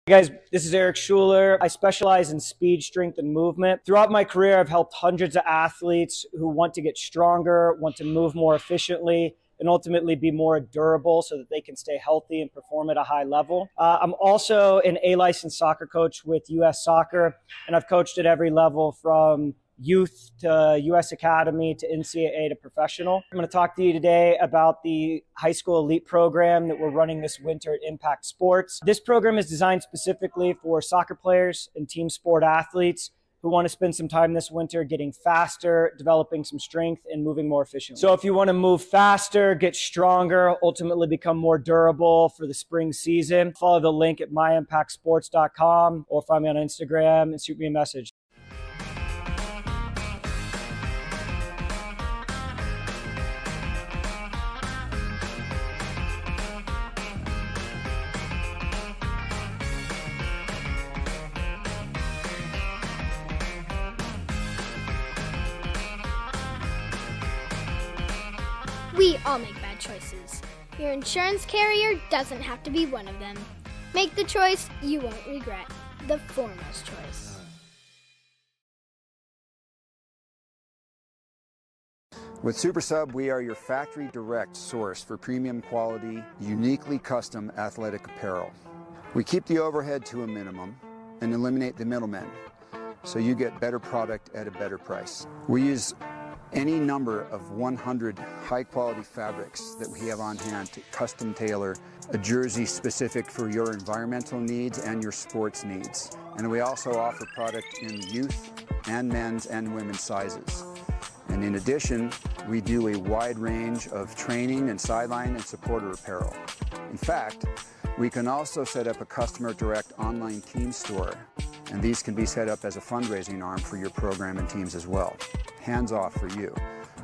Hey guys, this is Eric Schuler. I specialize in speed, strength, and movement. Throughout my career, I've helped hundreds of athletes who want to get stronger, want to move more efficiently, and ultimately be more durable so that they can stay healthy and perform at a high level. I'm also an A-licensed soccer coach with U.S. Soccer, and I've coached at every level from youth to U.S. Academy to NCAA to professional. I'm going to talk to you today about the high school elite program that we're running this winter at Impact Sports. This program is designed specifically for soccer players and team sport athletes who want to spend some time this winter getting faster, developing some strength, and moving more efficiently. So if you want to move faster, get stronger, ultimately become more durable for the spring season, follow the link at myimpactsports.com or find me on Instagram and shoot me a message. We all make bad choices. Your insurance carrier doesn't have to be one of them. Make the choice you won't regret. The foremost choice. With SuperSub, we are your factory direct source for premium quality, uniquely custom athletic apparel. We keep the overhead to a minimum and eliminate the middlemen, so you get better product at a better price. We use any number of 100 high-quality fabrics that we have on hand to custom tailor a jersey specific for your environmental needs and your sports needs. And we also offer product in youth and men's and women's sizes. And in addition, we do a wide range of training and sideline and supporter apparel. In fact, we can also set up a customer direct online team store, and these can be set up as a fundraising arm for your program and teams as well. Hands off for you.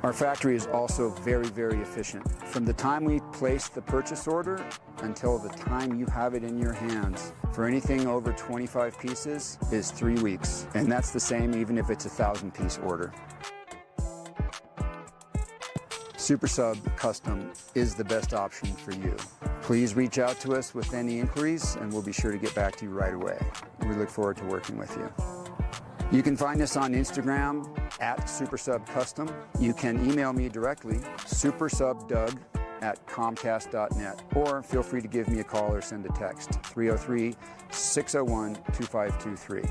Our factory is also very, very efficient. From the time we place the purchase order until the time you have it in your hands, for anything over 25 pieces is 3 weeks. And that's the same even if it's a 1,000-piece order. SuperSub Custom is the best option for you. Please reach out to us with any inquiries and we'll be sure to get back to you right away. We look forward to working with you. You can find us on Instagram at SuperSubCustom. You can email me directly, supersubdoug@comcast.net, or feel free to give me a call or send a text, 303-601-2523.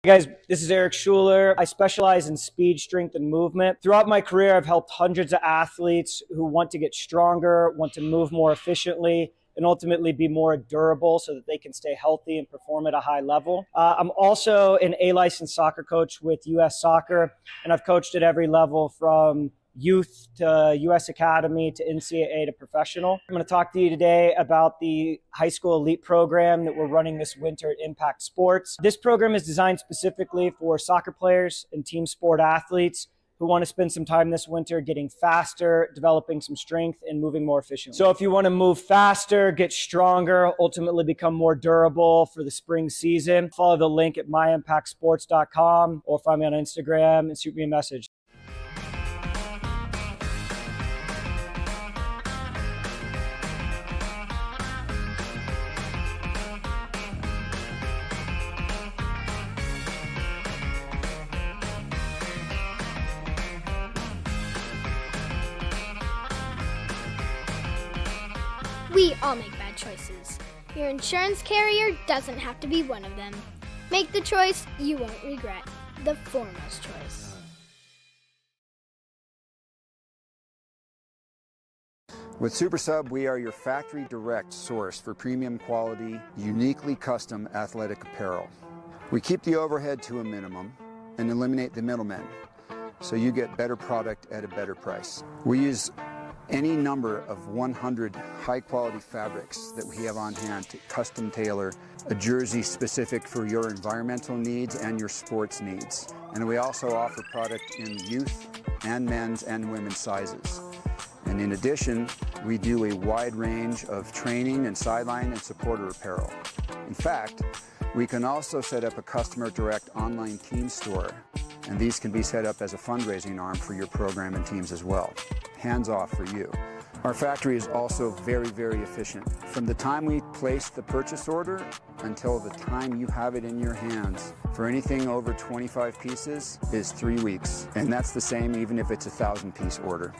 Hey guys, this is Eric Schuler. I specialize in speed, strength, and movement. Throughout my career, I've helped hundreds of athletes who want to get stronger, want to move more efficiently, and ultimately be more durable so that they can stay healthy and perform at a high level. I'm also an A-licensed soccer coach with U.S. Soccer, and I've coached at every level from youth to U.S. Academy to NCAA to professional. I'm going to talk to you today about the high school elite program that we're running this winter at Impact Sports. This program is designed specifically for soccer players and team sport athletes who want to spend some time this winter getting faster, developing some strength, and moving more efficiently. So if you want to move faster, get stronger, ultimately become more durable for the spring season, follow the link at myimpactsports.com or find me on Instagram and shoot me a message. We all make bad choices. Your insurance carrier doesn't have to be one of them. Make the choice you won't regret. The foremost choice. With Super Sub, we are your factory direct source for premium quality, uniquely custom athletic apparel. We keep the overhead to a minimum and eliminate the middlemen, so you get better product at a better price. We use any number of 100 high-quality fabrics that we have on hand to custom tailor a jersey specific for your environmental needs and your sports needs. And we also offer product in youth and men's and women's sizes. And in addition, we do a wide range of training and sideline and supporter apparel. In fact, we can also set up a customer direct online team store, and these can be set up as a fundraising arm for your program and teams as well. Hands off for you. Our factory is also very, very efficient. From the time we place the purchase order until the time you have it in your hands, for anything over 25 pieces is 3 weeks. And that's the same even if it's a 1,000-piece order.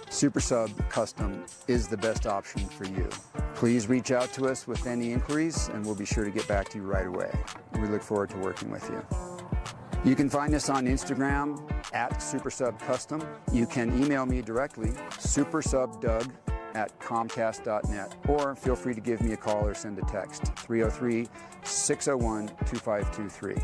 Super Sub Custom is the best option for you. Please reach out to us with any inquiries and we'll be sure to get back to you right away. We look forward to working with you. You can find us on Instagram at SuperSubCustom. You can email me directly, supersubdoug@comcast.net, or feel free to give me a call or send a text, 303-601-2523.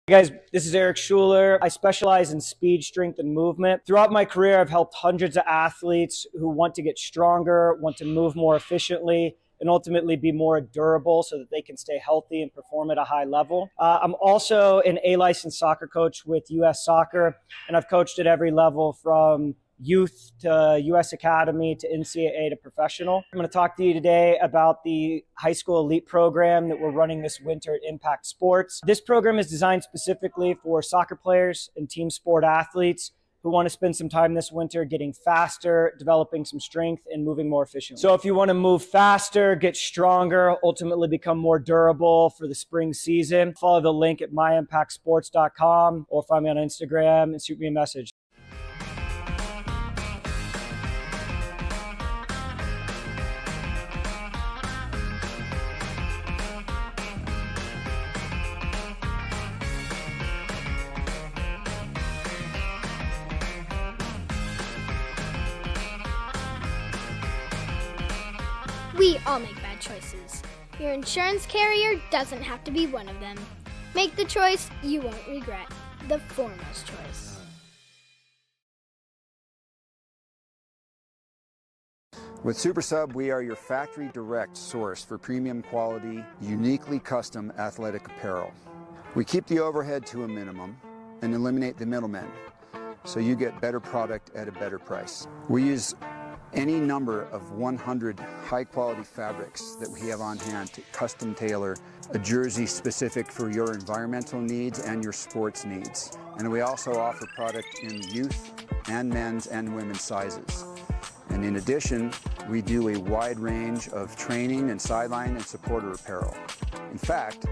Hey guys, this is Eric Schuler. I specialize in speed, strength, and movement. Throughout my career, I've helped hundreds of athletes who want to get stronger, want to move more efficiently, and ultimately be more durable so that they can stay healthy and perform at a high level. I'm also an A-licensed soccer coach with U.S. Soccer, and I've coached at every level from youth to U.S. Academy to NCAA to professional. I'm going to talk to you today about the high school elite program that we're running this winter at Impact Sports. This program is designed specifically for soccer players and team sport athletes who want to spend some time this winter getting faster, developing some strength, and moving more efficiently. So if you want to move faster, get stronger, ultimately become more durable for the spring season, follow the link at myimpactsports.com or find me on Instagram and shoot me a message. We all make bad choices. Your insurance carrier doesn't have to be one of them. Make the choice you won't regret. The foremost choice. With Super Sub, we are your factory direct source for premium quality, uniquely custom athletic apparel. We keep the overhead to a minimum and eliminate the middlemen, so you get better product at a better price. We use any number of 100 high-quality fabrics that we have on hand to custom tailor a jersey specific for your environmental needs and your sports needs. And we also offer product in youth and men's and women's sizes. And in addition, we do a wide range of training and sideline and supporter apparel. In fact,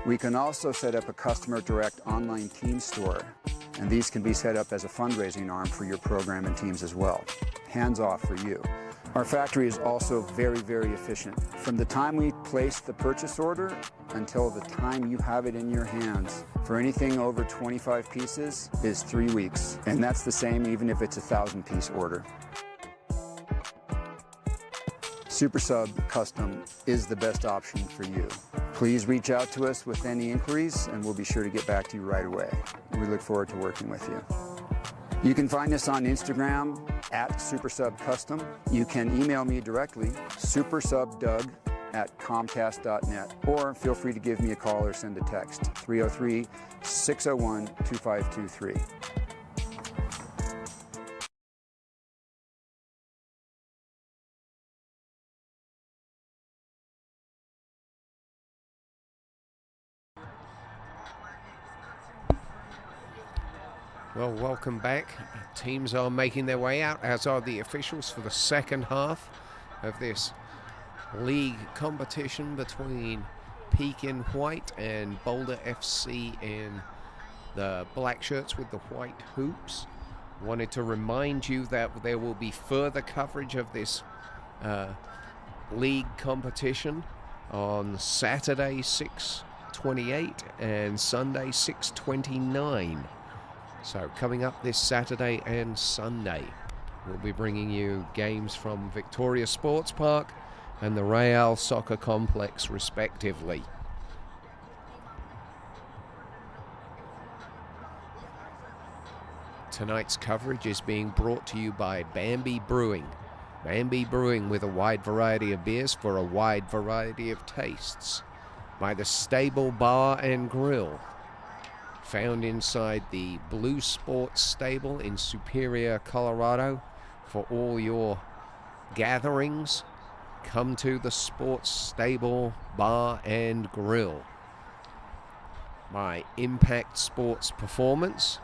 we can also set up a customer direct online team store, and these can be set up as a fundraising arm for your program and teams as well. Hands off for you. Our factory is also very, very efficient. From the time we place the purchase order until the time you have it in your hands, for anything over 25 pieces is 3 weeks. And that's the same even if it's a 1,000-piece order. Super Sub Custom is the best option for you. Please reach out to us with any inquiries and we'll be sure to get back to you right away. We look forward to working with you. You can find us on Instagram at SuperSubCustom. You can email me directly, supersubdoug@comcast.net, or feel free to give me a call or send a text, 303-601-2523. Well, welcome back. Teams are making their way out, as are the officials, for the second half of this league competition between Peak in white and Boulder FC in the black shirts with the white hoops. Wanted to remind you that there will be further coverage of this league competition on Saturday 6/28 and Sunday 6/29. So coming up this Saturday and Sunday, we'll be bringing you games from Victoria Sports Park and the Real Soccer Complex, respectively. Tonight's coverage is being brought to you by Bambi Brewing. Bambi Brewing, with a wide variety of beers for a wide variety of tastes. By the Stable Bar and Grill, found inside the Blue Sports Stable in Superior, Colorado. For all your gatherings, come to the Sports Stable Bar and Grill. By Impact Sports Performance,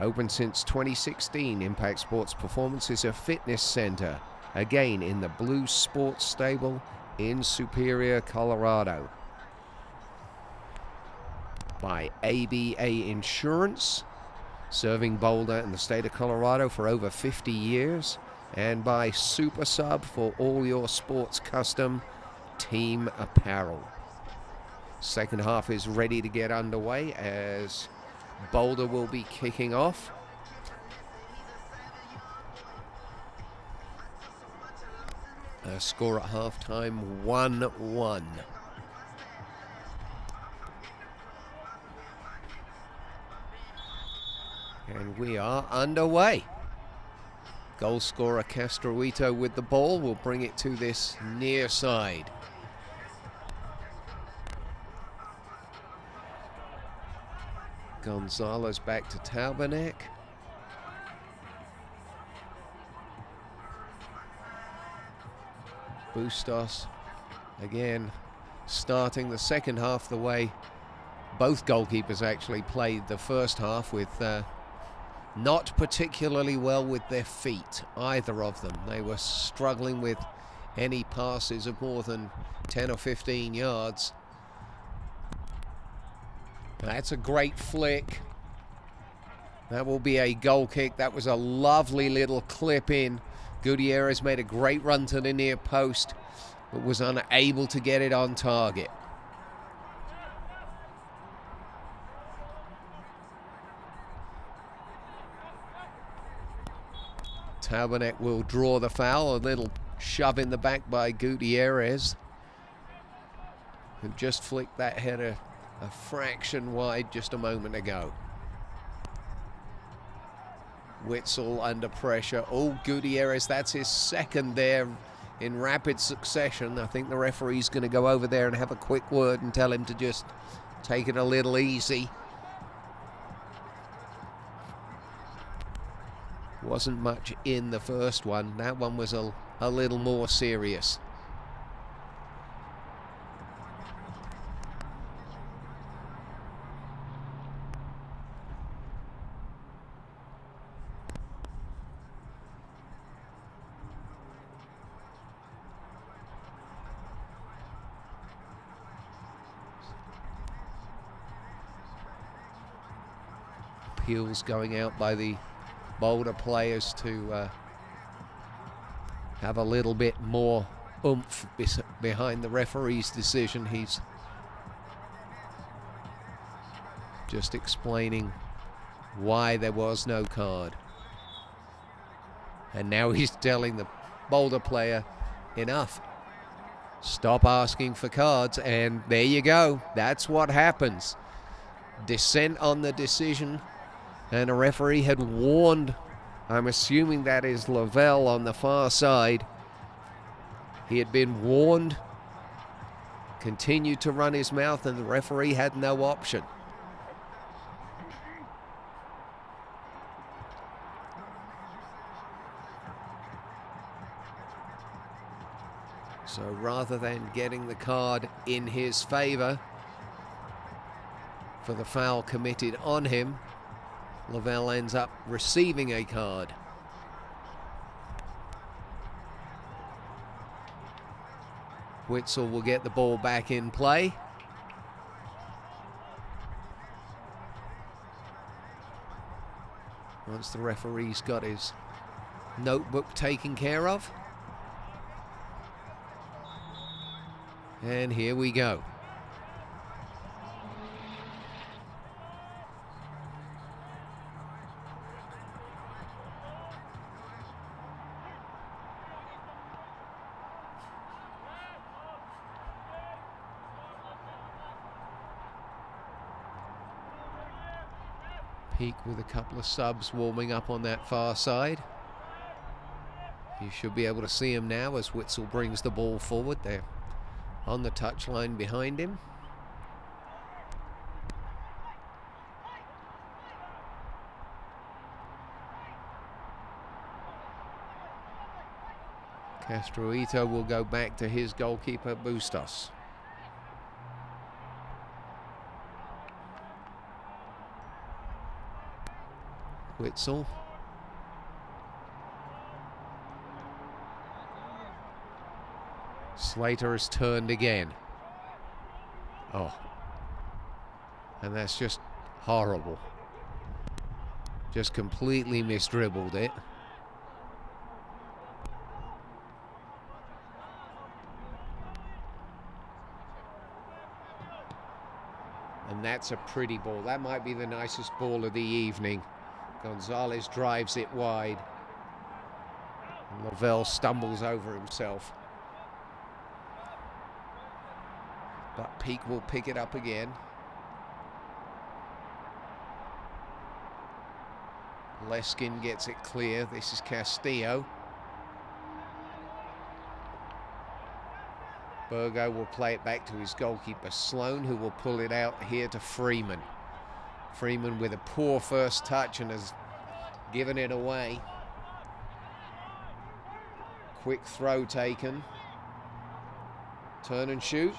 open since 2016. Impact Sports Performance is a fitness center, again in the Blue Sports Stable in Superior, Colorado. By ABA Insurance, serving Boulder and the state of Colorado for over 50 years. And by Super Sub for all your sports custom team apparel. Second half is ready to get underway as Boulder will be kicking off. Score at halftime, 1-1. And we are underway. Goal scorer Castroito with the ball will bring it to this near side. Gonzalez back to Tauberneck. Bustos again starting the second half the way both goalkeepers actually played the first half, with not particularly well with their feet, either of them. They were struggling with any passes of more than 10 or 15 yards. That's a great flick. That will be a goal kick. That was a lovely little clip in. Gutierrez made a great run to the near post, but was unable to get it on target. Tabernet will draw the foul. A little shove in the back by Gutierrez, who just flicked that header a fraction wide just a moment ago. Witzel under pressure. Oh, Gutierrez, that's his second there in rapid succession. I think the referee's going to go over there and have a quick word and tell him to just take it a little easy. Wasn't much in the first one. That one was a little more serious. Appeals going out by the Boulder players to have a little bit more oomph behind the referee's decision. He's just explaining why there was no card. And now he's telling the Boulder player, enough. Stop asking for cards. And there you go. That's what happens. Dissent on the decision. And a referee had warned, I'm assuming that is Lavelle on the far side. He had been warned, continued to run his mouth, and the referee had no option. So rather than getting the card in his favor for the foul committed on him, Lavelle ends up receiving a card. Witzel will get the ball back in play. Once the referee's got his notebook taken care of. And here we go. Peak with a couple of subs warming up on that far side. You should be able to see him now as Witzel brings the ball forward there on the touchline behind him. Castroito will go back to his goalkeeper, Bustos. Witzel. Slater has turned again. Oh. And that's just horrible. Just completely misdribbled it. And that's a pretty ball. That might be the nicest ball of the evening. Gonzalez drives it wide. And Lavelle stumbles over himself. But Peak will pick it up again. Leskin gets it clear. This is Castillo. Burgo will play it back to his goalkeeper, Sloan, who will pull it out here to Freeman. Freeman with a poor first touch and has given it away. Quick throw taken. Turn and shoot.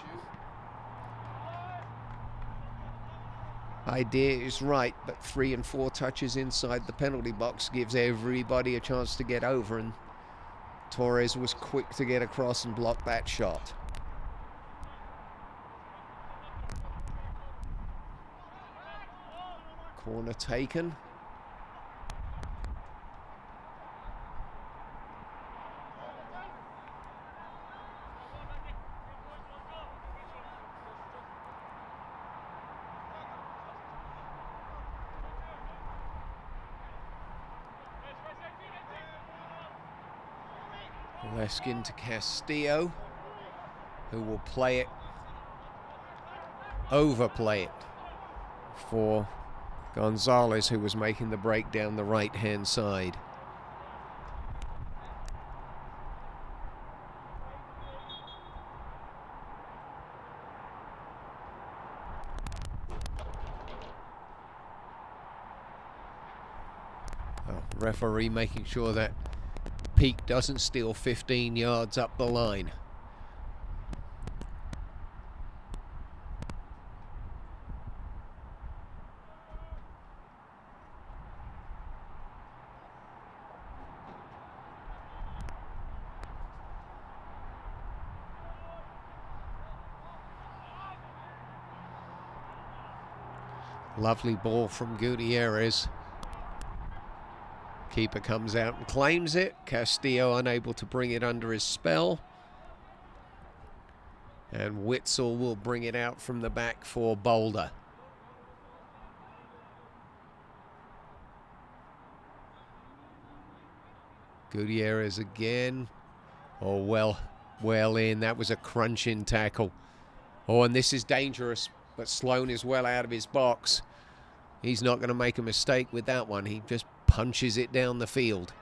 idea is right, but 3 and 4 touches inside the penalty box gives everybody a chance to get over, and Torres was quick to get across and block that shot. Corner taken. Leskin to Castillo, who will play it, overplay it for Gonzalez, who was making the break down the right-hand side. Referee making sure that Peak doesn't steal 15 yards up the line. Lovely ball from Gutierrez. Keeper comes out and claims it. Castillo unable to bring it under his spell. And Witzel will bring it out from the back for Boulder. Gutierrez again. Oh, well in. That was a crunching tackle. Oh, and this is dangerous, but Sloan is well out of his box. He's not going to make a mistake with that one. He just punches it down the field.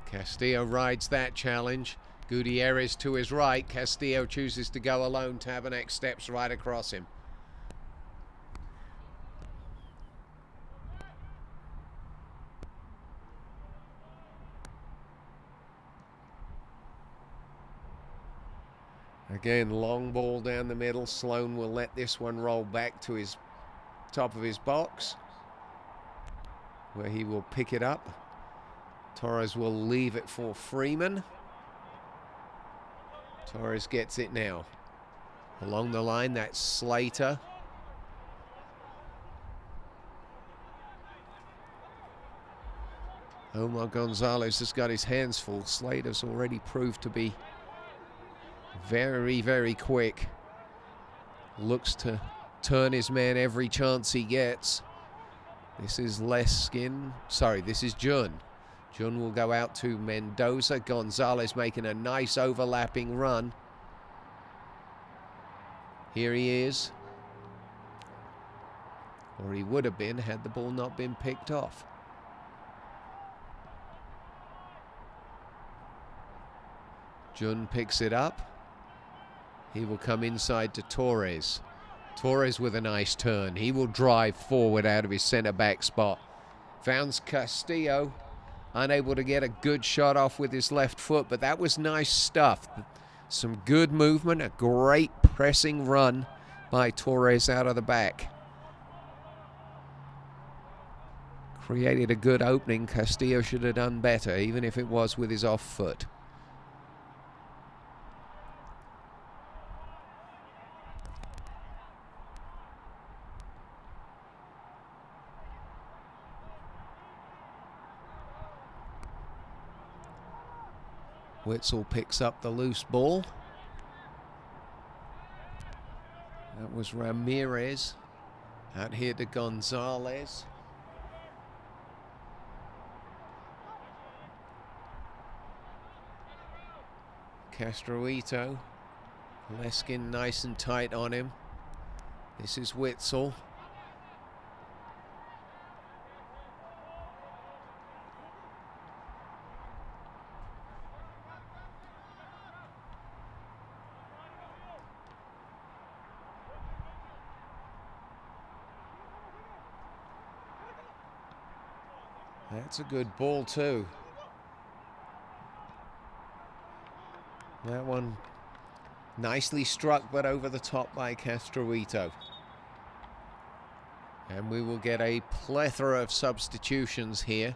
Castillo rides that challenge. Gutierrez to his right. Castillo chooses to go alone. Tabernac steps right across him. Again, long ball down the middle. Sloan will let this one roll back to his top of his box, where he will pick it up. Torres will leave it for Freeman. Torres gets it now. Along the line, that's Slater. Omar Gonzalez has got his hands full. Slater's already proved to be very, very quick. Looks to turn his man every chance he gets. This is Leskin. Sorry, this is Jun. Jun will go out to Mendoza. Gonzalez making a nice overlapping run. Here he is. Or he would have been had the ball not been picked off. Jun picks it up. He will come inside to Torres. Torres with a nice turn. He will drive forward out of his centre back spot. Founds Castillo. Unable to get a good shot off with his left foot, but that was nice stuff. Some good movement, a great pressing run by Torres out of the back. Created a good opening. Castillo should have done better, even if it was with his off foot. Witzel picks up the loose ball. That was Ramirez. Out here to Gonzalez. Castroito. Leskin nice and tight on him. This is Witzel. That's a good ball too. That one nicely struck, but over the top by Castroito. And we will get a plethora of substitutions here.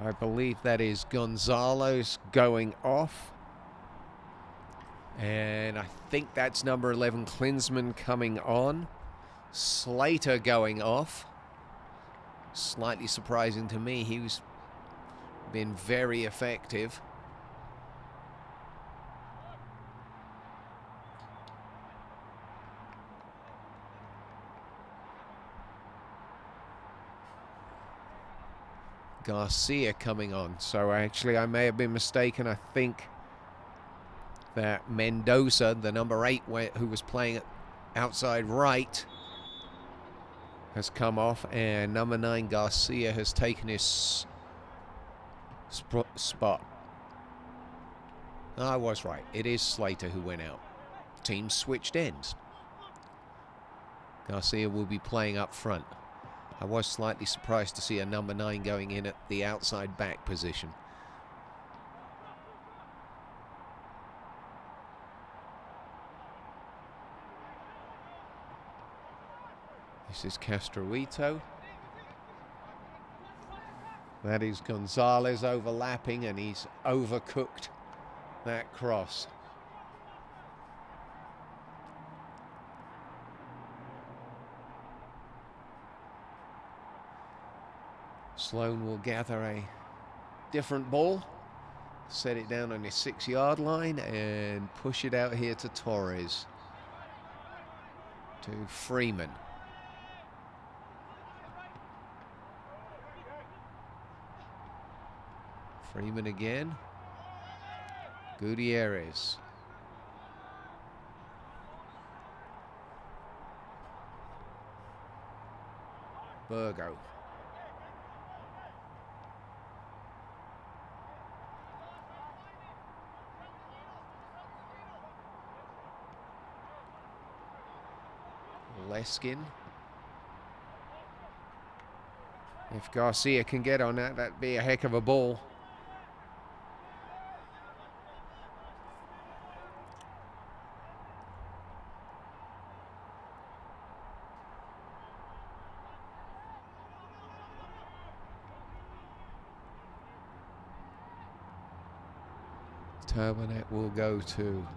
I believe that is Gonzalez going off. And I think that's number 11, Klinsmann, coming on. Slater going off. Slightly surprising to me. He's been very effective. Garcia coming on. So actually I may have been mistaken. I think that Mendoza, the number 8 who was playing outside right, has come off, and number 9 Garcia has taken his spot. I was right. It is Slater who went out. Teams switched ends. Garcia will be playing up front. I was slightly surprised to see a number 9 going in at the outside back position. This is Castroito. That is Gonzalez overlapping, and he's overcooked that cross. Sloan will gather a different ball, set it down on his 6-yard line, and push it out here to Torres. To Freeman. Freeman again. Gutierrez. Burgo. Leskin. If Garcia can get on that, that'd be a heck of a ball. Turbonet will go to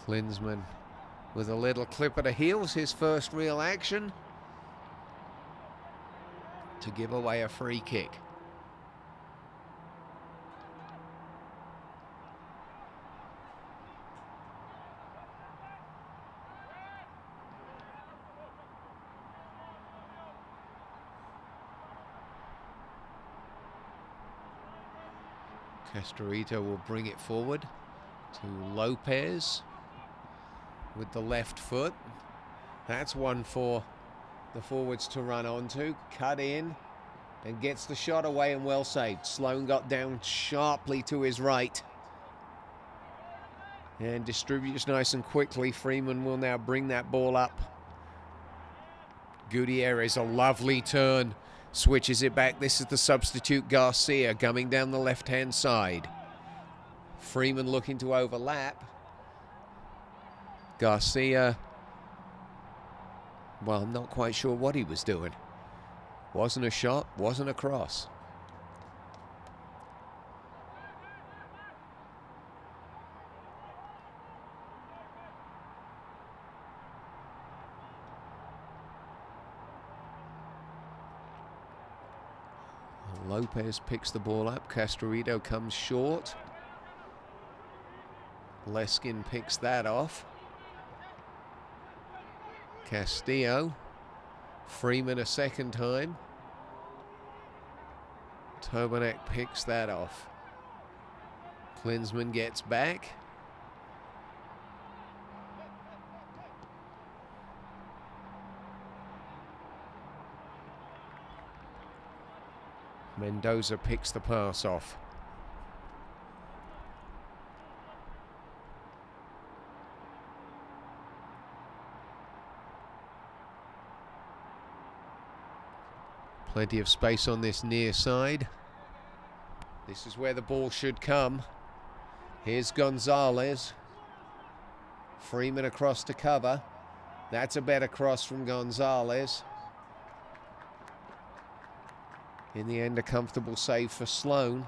Klinsmann with a little clip at the heels, his first real action to give away a free kick. Castroito will bring it forward to Lopez with the left foot. That's one for the forwards to run onto. Cut in and gets the shot away, and well saved. Sloan got down sharply to his right and distributes nice and quickly. Freeman will now bring that ball up. Gutierrez, a lovely turn. Switches it back. This is the substitute Garcia coming down the left-hand side. Freeman looking to overlap. Garcia, well, I'm not quite sure what he was doing. Wasn't a shot, wasn't a cross. Lopez picks the ball up. Castroito comes short. Leskin picks that off. Castillo. Freeman a second time. Turbonek picks that off. Klinsmann gets back. Mendoza picks the pass off. Plenty of space on this near side. This is where the ball should come. Here's Gonzalez. Freeman across to cover. That's a better cross from Gonzalez. In the end, a comfortable save for Sloan.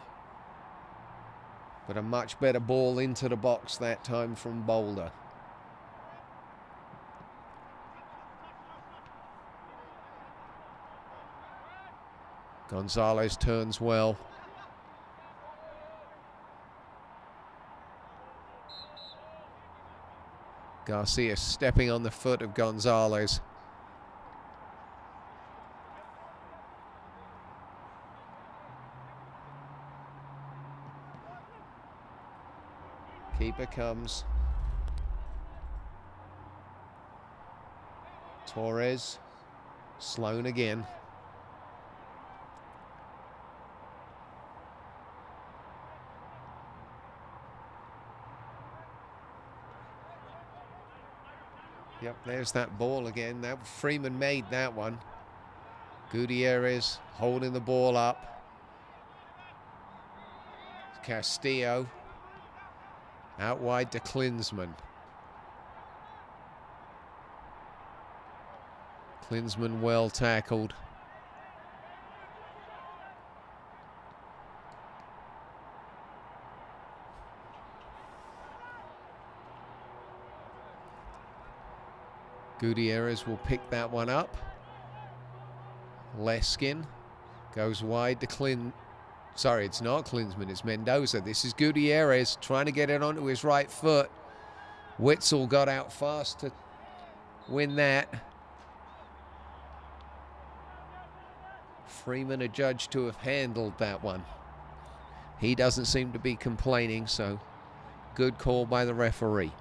But a much better ball into the box that time from Boulder. Gonzalez turns well. Garcia stepping on the foot of Gonzalez. Keeper comes. Torres. Sloan again. Yep, there's that ball again. That Freeman made that one. Gutierrez holding the ball up. Castillo out wide to Klinsmann. Klinsmann well tackled. Gutierrez will pick that one up. Leskin goes wide to Sorry, it's not Klinsmann, it's Mendoza. This is Gutierrez trying to get it onto his right foot. Witzel got out fast to win that. Freeman adjudged to have handled that one. He doesn't seem to be complaining, so good call by the referee.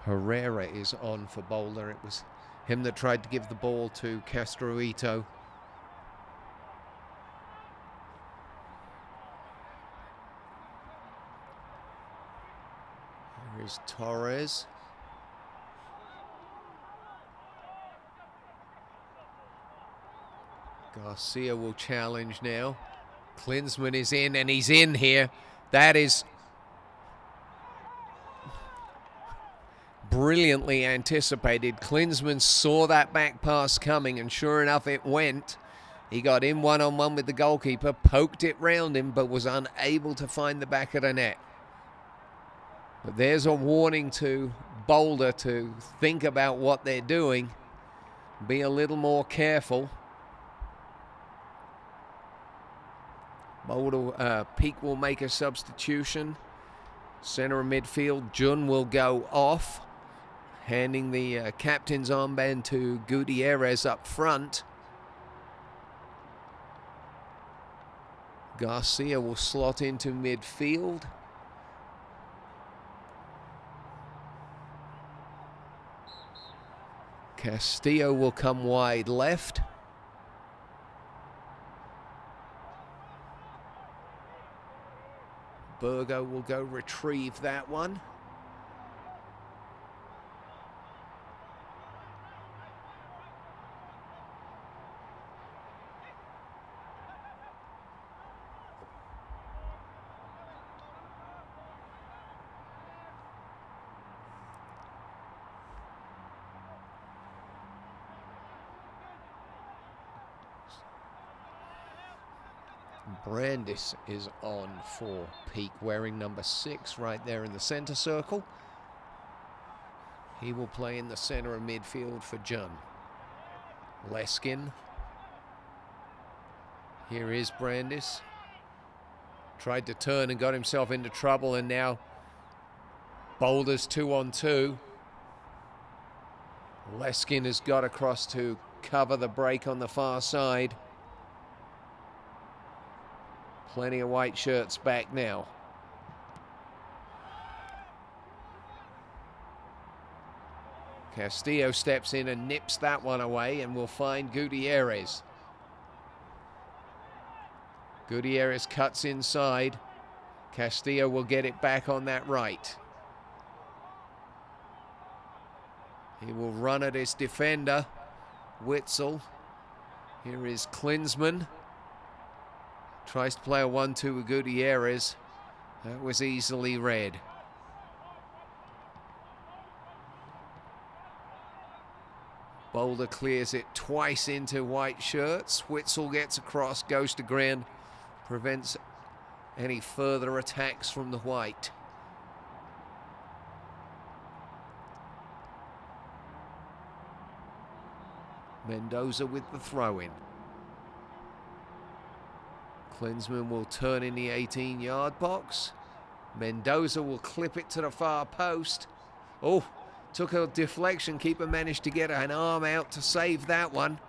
Herrera is on for Boulder. It was him that tried to give the ball to Castroito. Here is Torres. Garcia will challenge now. Klinsmann is in, and he's in here. That is brilliantly anticipated. Klinsmann saw that back pass coming, and sure enough it went. He got in one-on-one with the goalkeeper, poked it round him, but was unable to find the back of the net. But there's a warning to Boulder to think about what they're doing. Be a little more careful. Boulder, Peak will make a substitution. Center of midfield, Jun will go off, handing the captain's armband to Gutierrez up front. Garcia will slot into midfield. Castillo will come wide left. Burgo will go retrieve that one. Brandis is on for Peak, wearing number 6 right there in the center circle. He will play in the center of midfield for Jun. Leskin. Here is Brandis. Tried to turn and got himself into trouble, and now Boulder's 2-on-2. Leskin has got across to cover the break on the far side. Plenty of white shirts back now. Castillo steps in and nips that one away, and will find Gutierrez. Gutierrez cuts inside. Castillo will get it back on that right. He will run at his defender, Witzel. Here is Klinsmann. Tries to play a 1-2 with Gutierrez. That was easily read. Boulder clears it twice into white shirts. Witzel gets across, goes to ground, prevents any further attacks from the white. Mendoza with the throw-in. Klinsmann will turn in the 18-yard box. Mendoza will clip it to the far post. Oh, took a deflection. Keeper managed to get an arm out to save that one.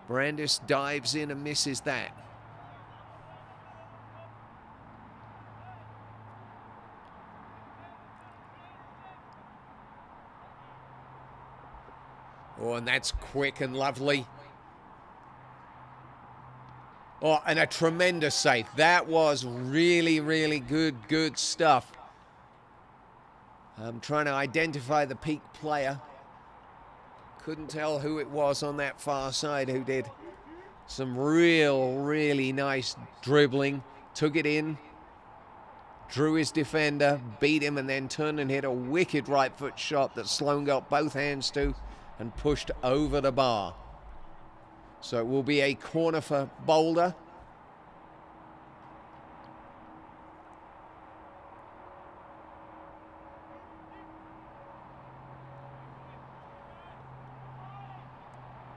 Brandis dives in and misses that. Oh, and that's quick and lovely. Oh, and a tremendous save. That was really, really good stuff. I'm trying to identify the peak player. Couldn't tell who it was on that far side who did some really nice dribbling. Took it in, drew his defender, beat him, and then turned and hit a wicked right foot shot that Sloan got both hands to and pushed over the bar. So it will be a corner for Boulder.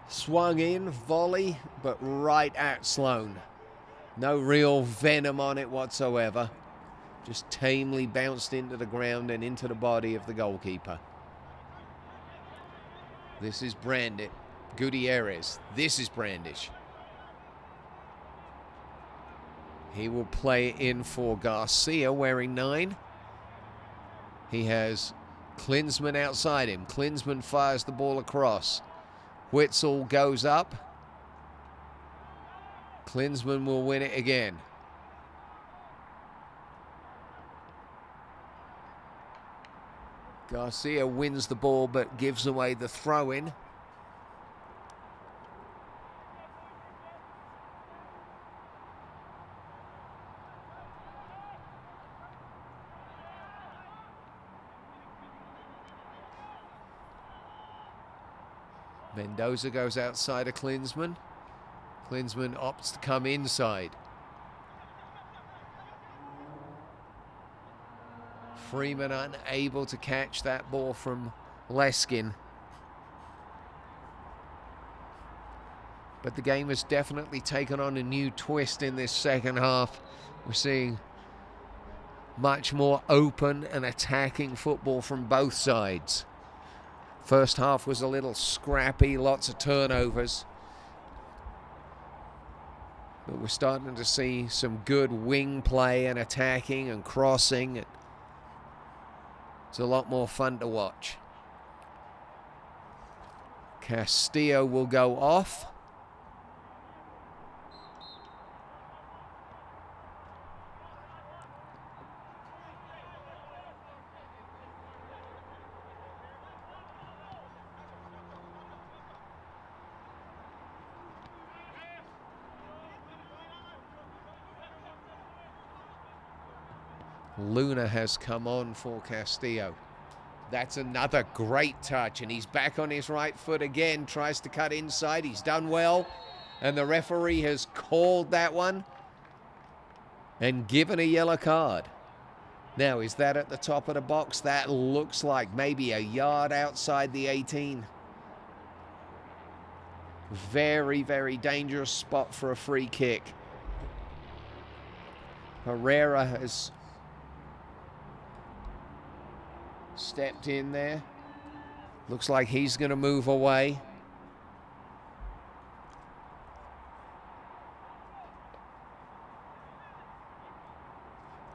Swung in, volley, but right at Sloan. No real venom on it whatsoever. Just tamely bounced into the ground and into the body of the goalkeeper. This is Gutierrez. This is Brandish. He will play in for Garcia, wearing 9. He has Klinsmann outside him. Klinsmann fires the ball across. Witzel goes up. Klinsmann will win it again. Garcia wins the ball but gives away the throw-in. Mendoza goes outside of Klinsmann. Klinsmann opts to come inside. Freeman unable to catch that ball from Leskin. But the game has definitely taken on a new twist in this second half. We're seeing much more open and attacking football from both sides. First half was a little scrappy, lots of turnovers. But we're starting to see some good wing play and attacking and crossing. It's a lot more fun to watch. Castillo will go off. Luna has come on for Castillo. That's another great touch, and he's back on his right foot again, tries to cut inside. He's done well, and the referee has called that one and given a yellow card. Now, is that at the top of the box? That looks like maybe a yard outside the 18. Very dangerous spot for a free kick. Herrera has stepped in there. Looks like he's going to move away.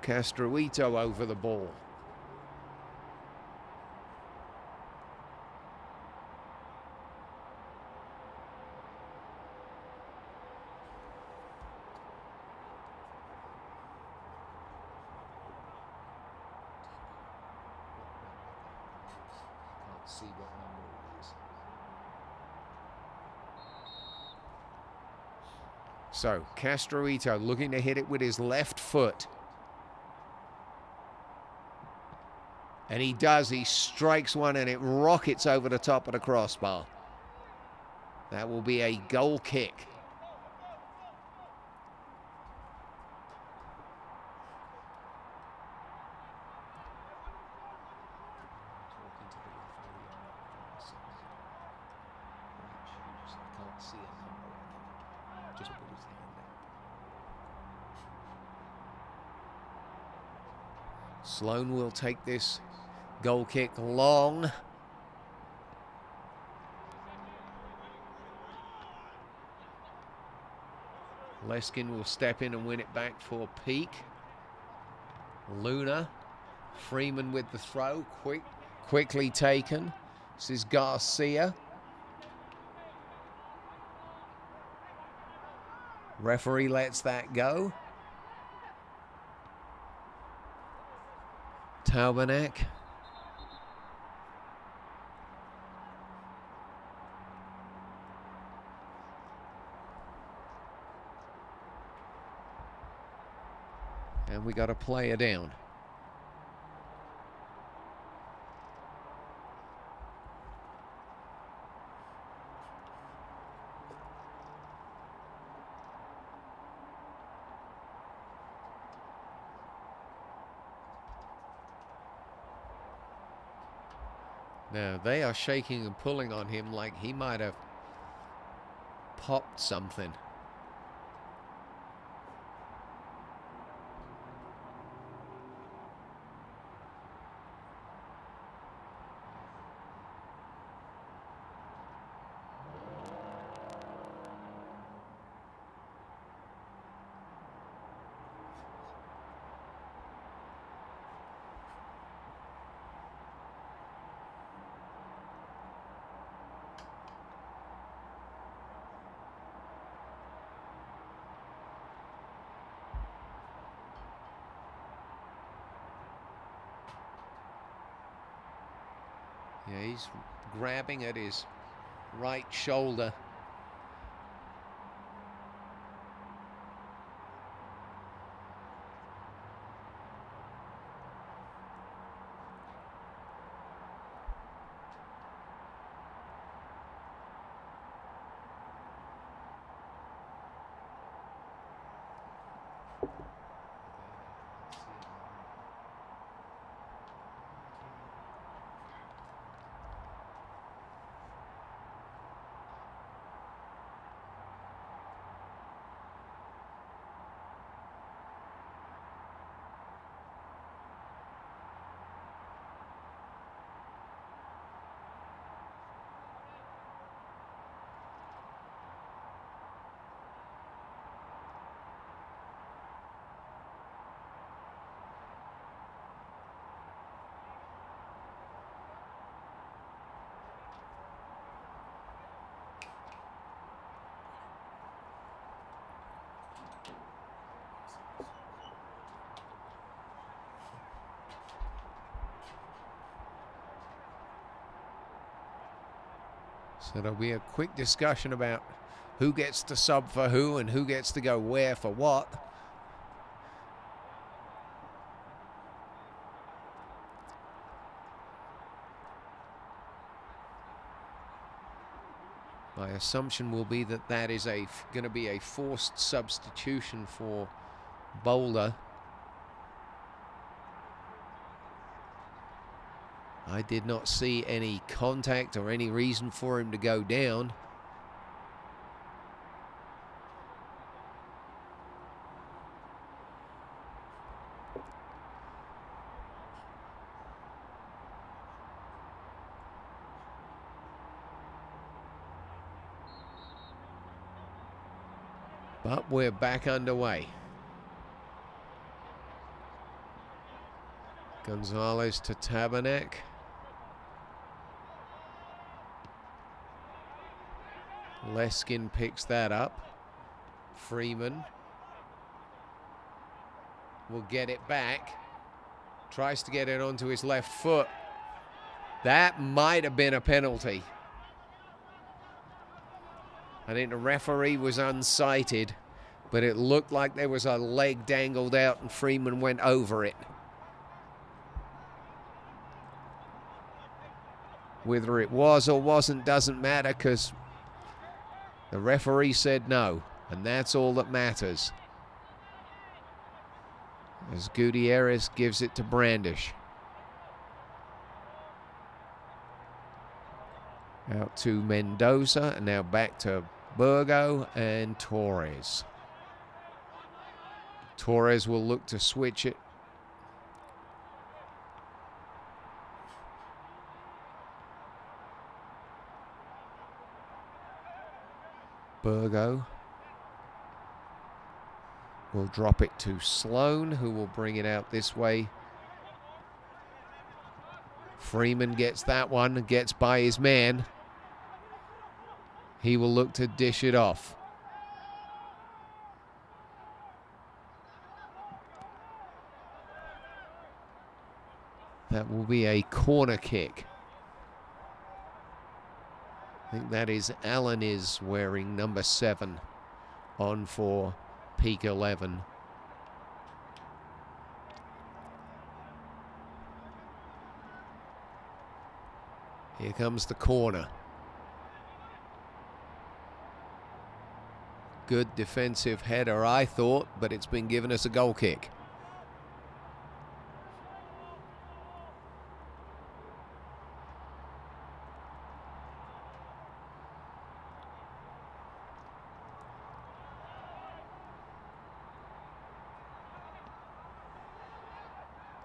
Castroito over the ball. See what number it is. So Castroito looking to hit it with his left foot. And he does. He strikes one and it rockets over the top of the crossbar. That will be a goal kick. Sloan will take this goal kick long. Leskin will step in and win it back for Peak. Luna. Freeman with the throw. Quickly taken. This is Garcia. Referee lets that go. Taubenak. And we got a player down. Now, they are shaking and pulling on him like he might have popped something. Yeah, he's grabbing at his right shoulder. So there'll be a quick discussion about who gets to sub for who and who gets to go where for what. My assumption will be that that is going to be a forced substitution for Boulder. I did not see any contact or any reason for him to go down. But we're back underway. Gonzalez to Tabernac. Leskin picks that up. Freeman will get it back. Tries to get it onto his left foot. That might have been a penalty. I think the referee was unsighted, but it looked like there was a leg dangled out and Freeman went over it. Whether it was or wasn't doesn't matter, because the referee said no, and that's all that matters. As Gutierrez gives it to Brandish. Out to Mendoza, and now back to Burgo and Torres. Torres will look to switch it. Burgo will drop it to Sloan, who will bring it out this way. Freeman gets that one and gets by his man. He will look to dish it off. That will be a corner kick. I think that is Allen is wearing number 7 on for Peak 11. Here comes the corner. Good defensive header, I thought, but it's been given us a goal kick.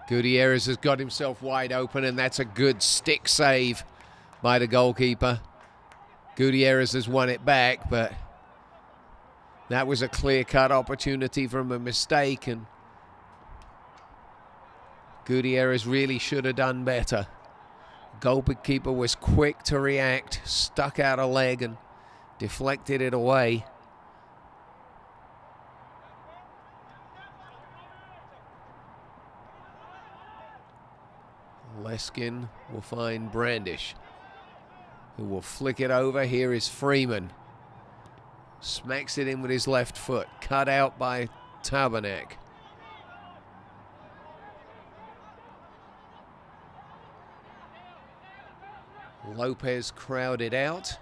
Gutierrez has got himself wide open, and that's a good stick save by the goalkeeper. Gutierrez has won it back, but that was a clear-cut opportunity from a mistake, and Gutierrez really should have done better. Goalkeeper was quick to react, stuck out a leg and deflected it away. Leskin will find Brandish, who will flick it over. Here is Freeman. Smacks it in with his left foot. Cut out by Tabernac. Lopez crowded out.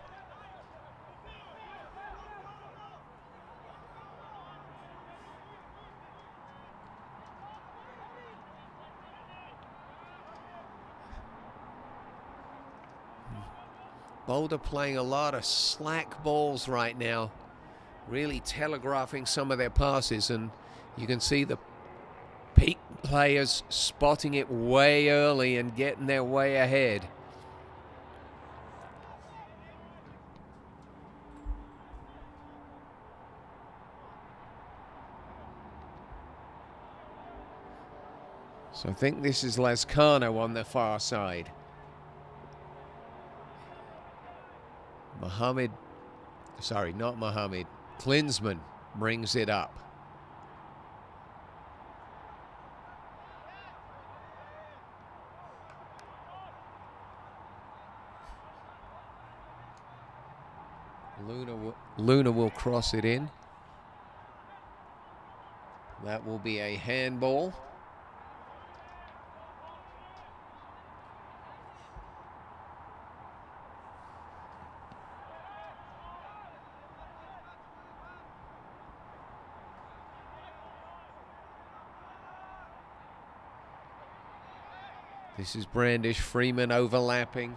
Boulder playing a lot of slack balls right now, really telegraphing some of their passes, and you can see the Peak players spotting it way early and getting their way ahead. So I think this is Lascano on the far side. Klinsman brings it up. Luna will cross it in. That will be a handball. This is Brandish, Freeman overlapping.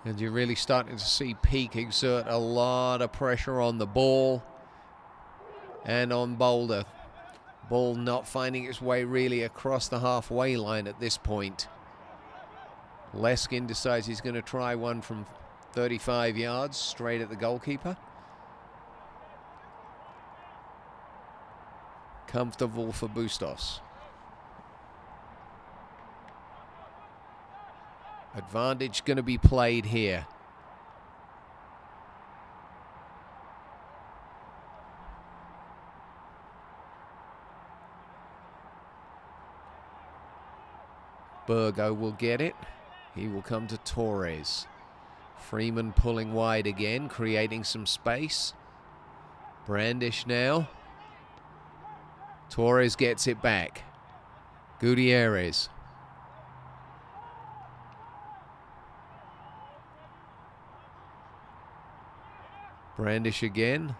And you're really starting to see Peak exert a lot of pressure on the ball and on Boulder. Ball not finding its way really across the halfway line at this point. Leskin decides he's going to try one from 35 yards straight at the goalkeeper. Comfortable for Bustos. Advantage going to be played here. Burgo will get it. He will come to Torres. Freeman pulling wide again, creating some space. Brandish now. Torres gets it back. Gutierrez. Brandish again.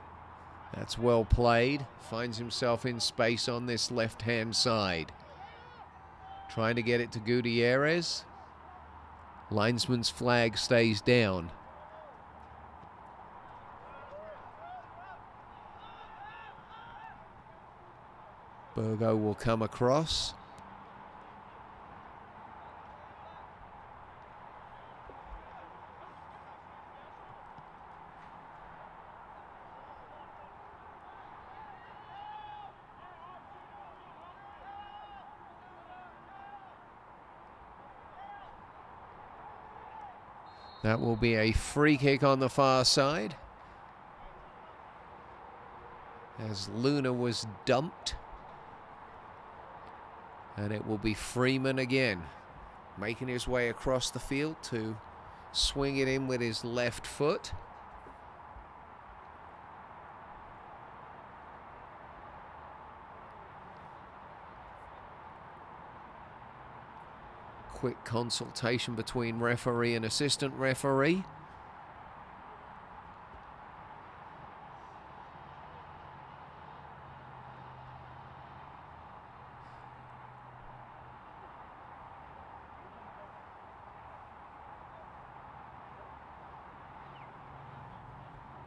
That's well played. Finds himself in space on this left-hand side. Trying to get it to Gutierrez. Linesman's flag stays down. Burgo will come across. That will be a free kick on the far side, as Luna was dumped. And it will be Freeman again, making his way across the field to swing it in with his left foot. Quick consultation between referee and assistant referee.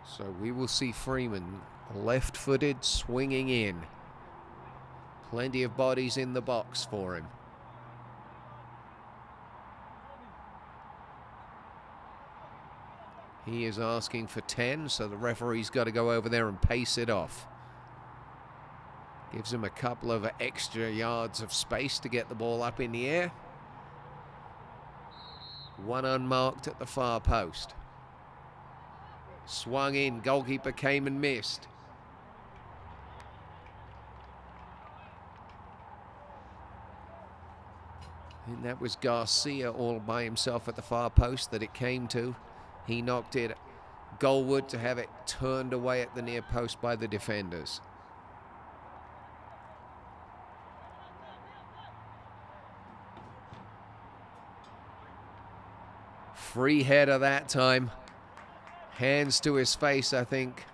So we will see Freeman left-footed swinging in. Plenty of bodies in the box for him. He is asking for 10, so the referee's got to go over there and pace it off. Gives him a couple of extra yards of space to get the ball up in the air. One unmarked at the far post. Swung in, goalkeeper came and missed. And that was Garcia all by himself at the far post that it came to. He knocked it goalward to have it turned away at the near post by the defenders. Free header that time. Hands to his face, I think.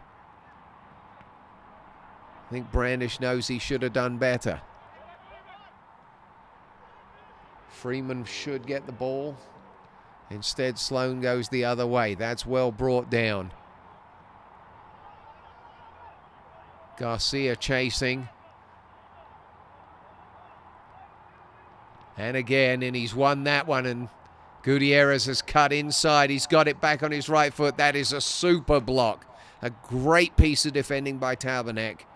I think Brandish knows he should have done better. Freeman should get the ball. Instead, Sloan goes the other way. That's well brought down. Garcia chasing. And again, and he's won that one, and Gutierrez has cut inside. He's got it back on his right foot. That is a super block. A great piece of defending by Tabernac.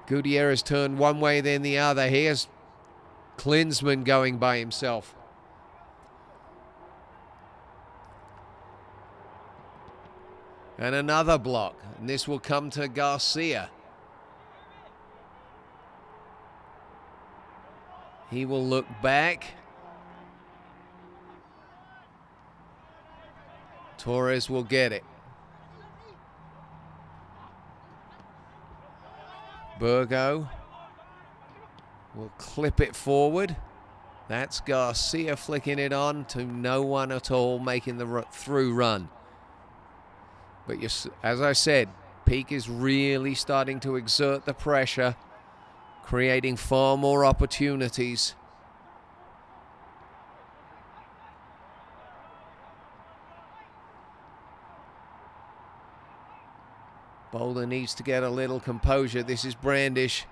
Gutierrez turned one way, then the other. Here's Klinsmann going by himself. And another block. And this will come to Garcia. He will look back. Torres will get it. Burgo will clip it forward. That's Garcia flicking it on to no one at all, making the through run. But as I said, Peak is really starting to exert the pressure, creating far more opportunities. Boulder needs to get a little composure. This is Brandish.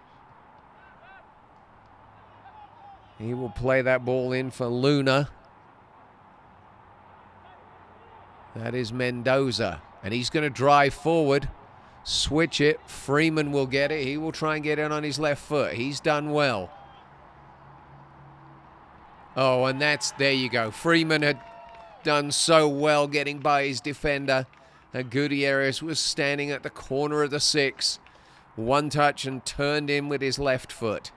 He will play that ball in for Luna. That is Mendoza. And he's going to drive forward. Switch it. Freeman will get it. He will try and get it on his left foot. He's done well. Oh, and there you go. Freeman had done so well getting by his defender. And Gutierrez was standing at the corner of the 6. One touch and turned in with his left foot.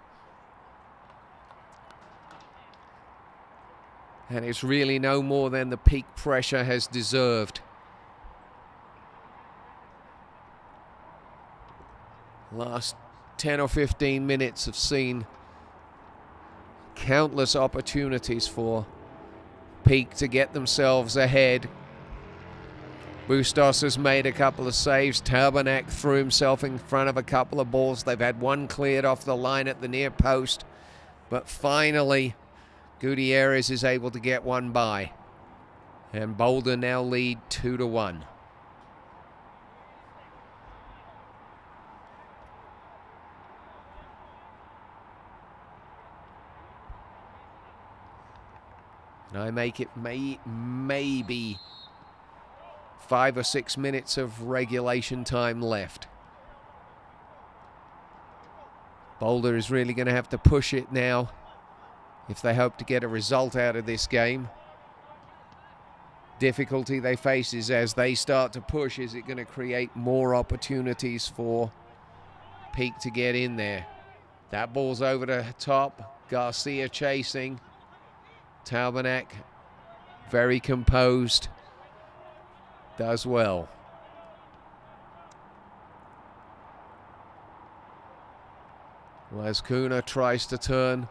And it's really no more than the peak pressure has deserved. Last 10 or 15 minutes have seen countless opportunities for Peak to get themselves ahead. Bustos has made a couple of saves. Tabernac threw himself in front of a couple of balls. They've had one cleared off the line at the near post. But finally, Gutierrez is able to get one by. And Boulder now lead 2-1. And I make it maybe 5 or 6 minutes of regulation time left. Boulder is really going to have to push it now if they hope to get a result out of this game. Difficulty they face is as they start to push, is it going to create more opportunities for Peak to get in there? That ball's over the top. Garcia chasing. Tabernac, very composed, does well. Lazcuna tries to turn.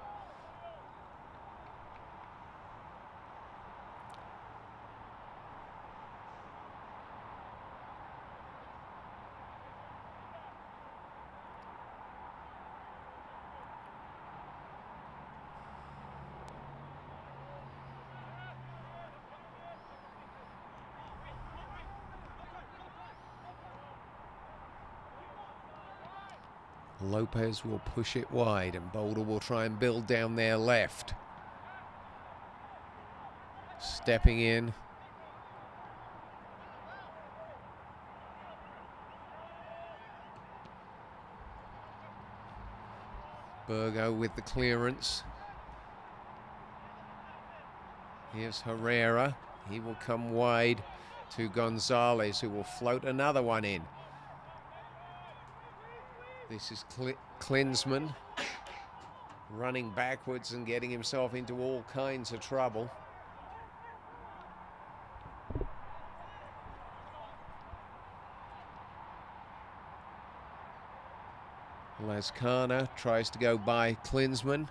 Lopez will push it wide and Boulder will try and build down their left. Stepping in. Burgo with the clearance. Here's Herrera. He will come wide to Gonzalez, who will float another one in. This is Klinsmann running backwards and getting himself into all kinds of trouble. Lascana tries to go by Klinsmann.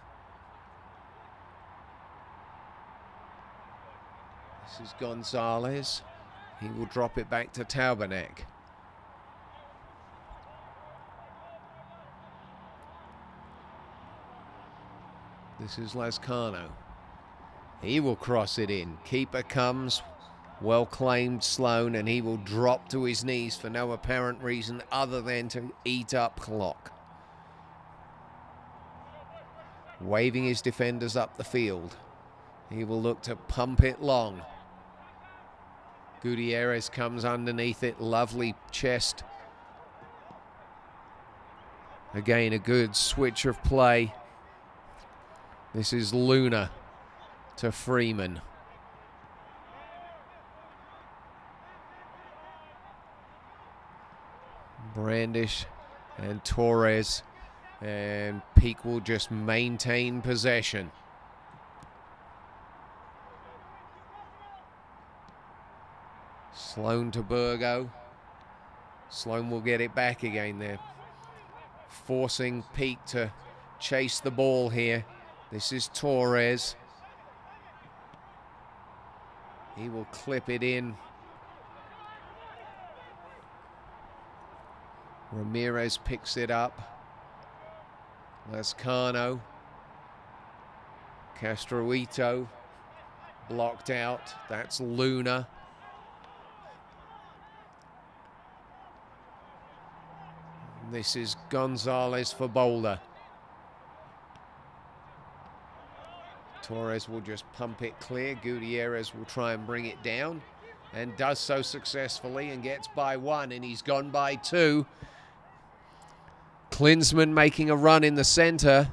This is Gonzalez. He will drop it back to Tabernac. This is Lascano. He will cross it in. Keeper comes. Well claimed Sloan, and he will drop to his knees for no apparent reason other than to eat up clock. Waving his defenders up the field. He will look to pump it long. Gutierrez comes underneath it. Lovely chest. Again, a good switch of play. This is Luna to Freeman. Brandish and Torres, and Peak will just maintain possession. Sloan to Burgo. Sloan will get it back again there, forcing Peak to chase the ball here. This is Torres. He will clip it in. Ramirez picks it up. Lascano. Castroito blocked out. That's Luna. This is Gonzalez for Boulder. Torres will just pump it clear. Gutierrez will try and bring it down and does so successfully and gets by one, and he's gone by two. Klinsmann making a run in the center.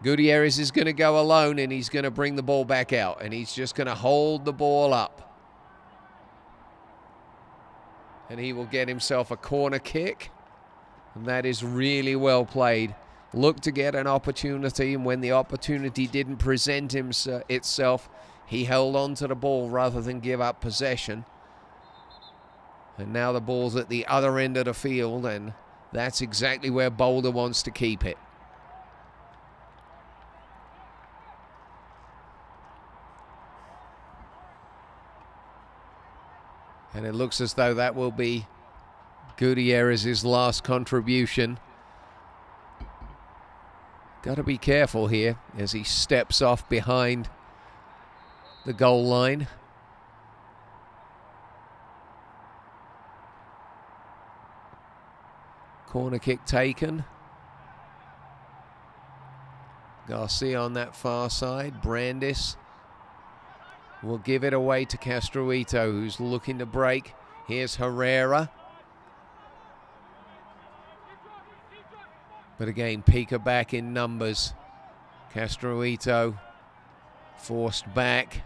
Gutierrez is going to go alone, and he's going to bring the ball back out, and he's just going to hold the ball up. And he will get himself a corner kick, and that is really well played. Looked to get an opportunity, and when the opportunity didn't present itself, he held on to the ball rather than give up possession. And now the ball's at the other end of the field, and that's exactly where Boulder wants to keep it. And it looks as though that will be Gutierrez's last contribution. Got to be careful here as he steps off behind the goal line. Corner kick taken. Garcia on that far side. Brandis will give it away to Castroito, who's looking to break. Here's Herrera. But again, Pica back in numbers. Castroito forced back.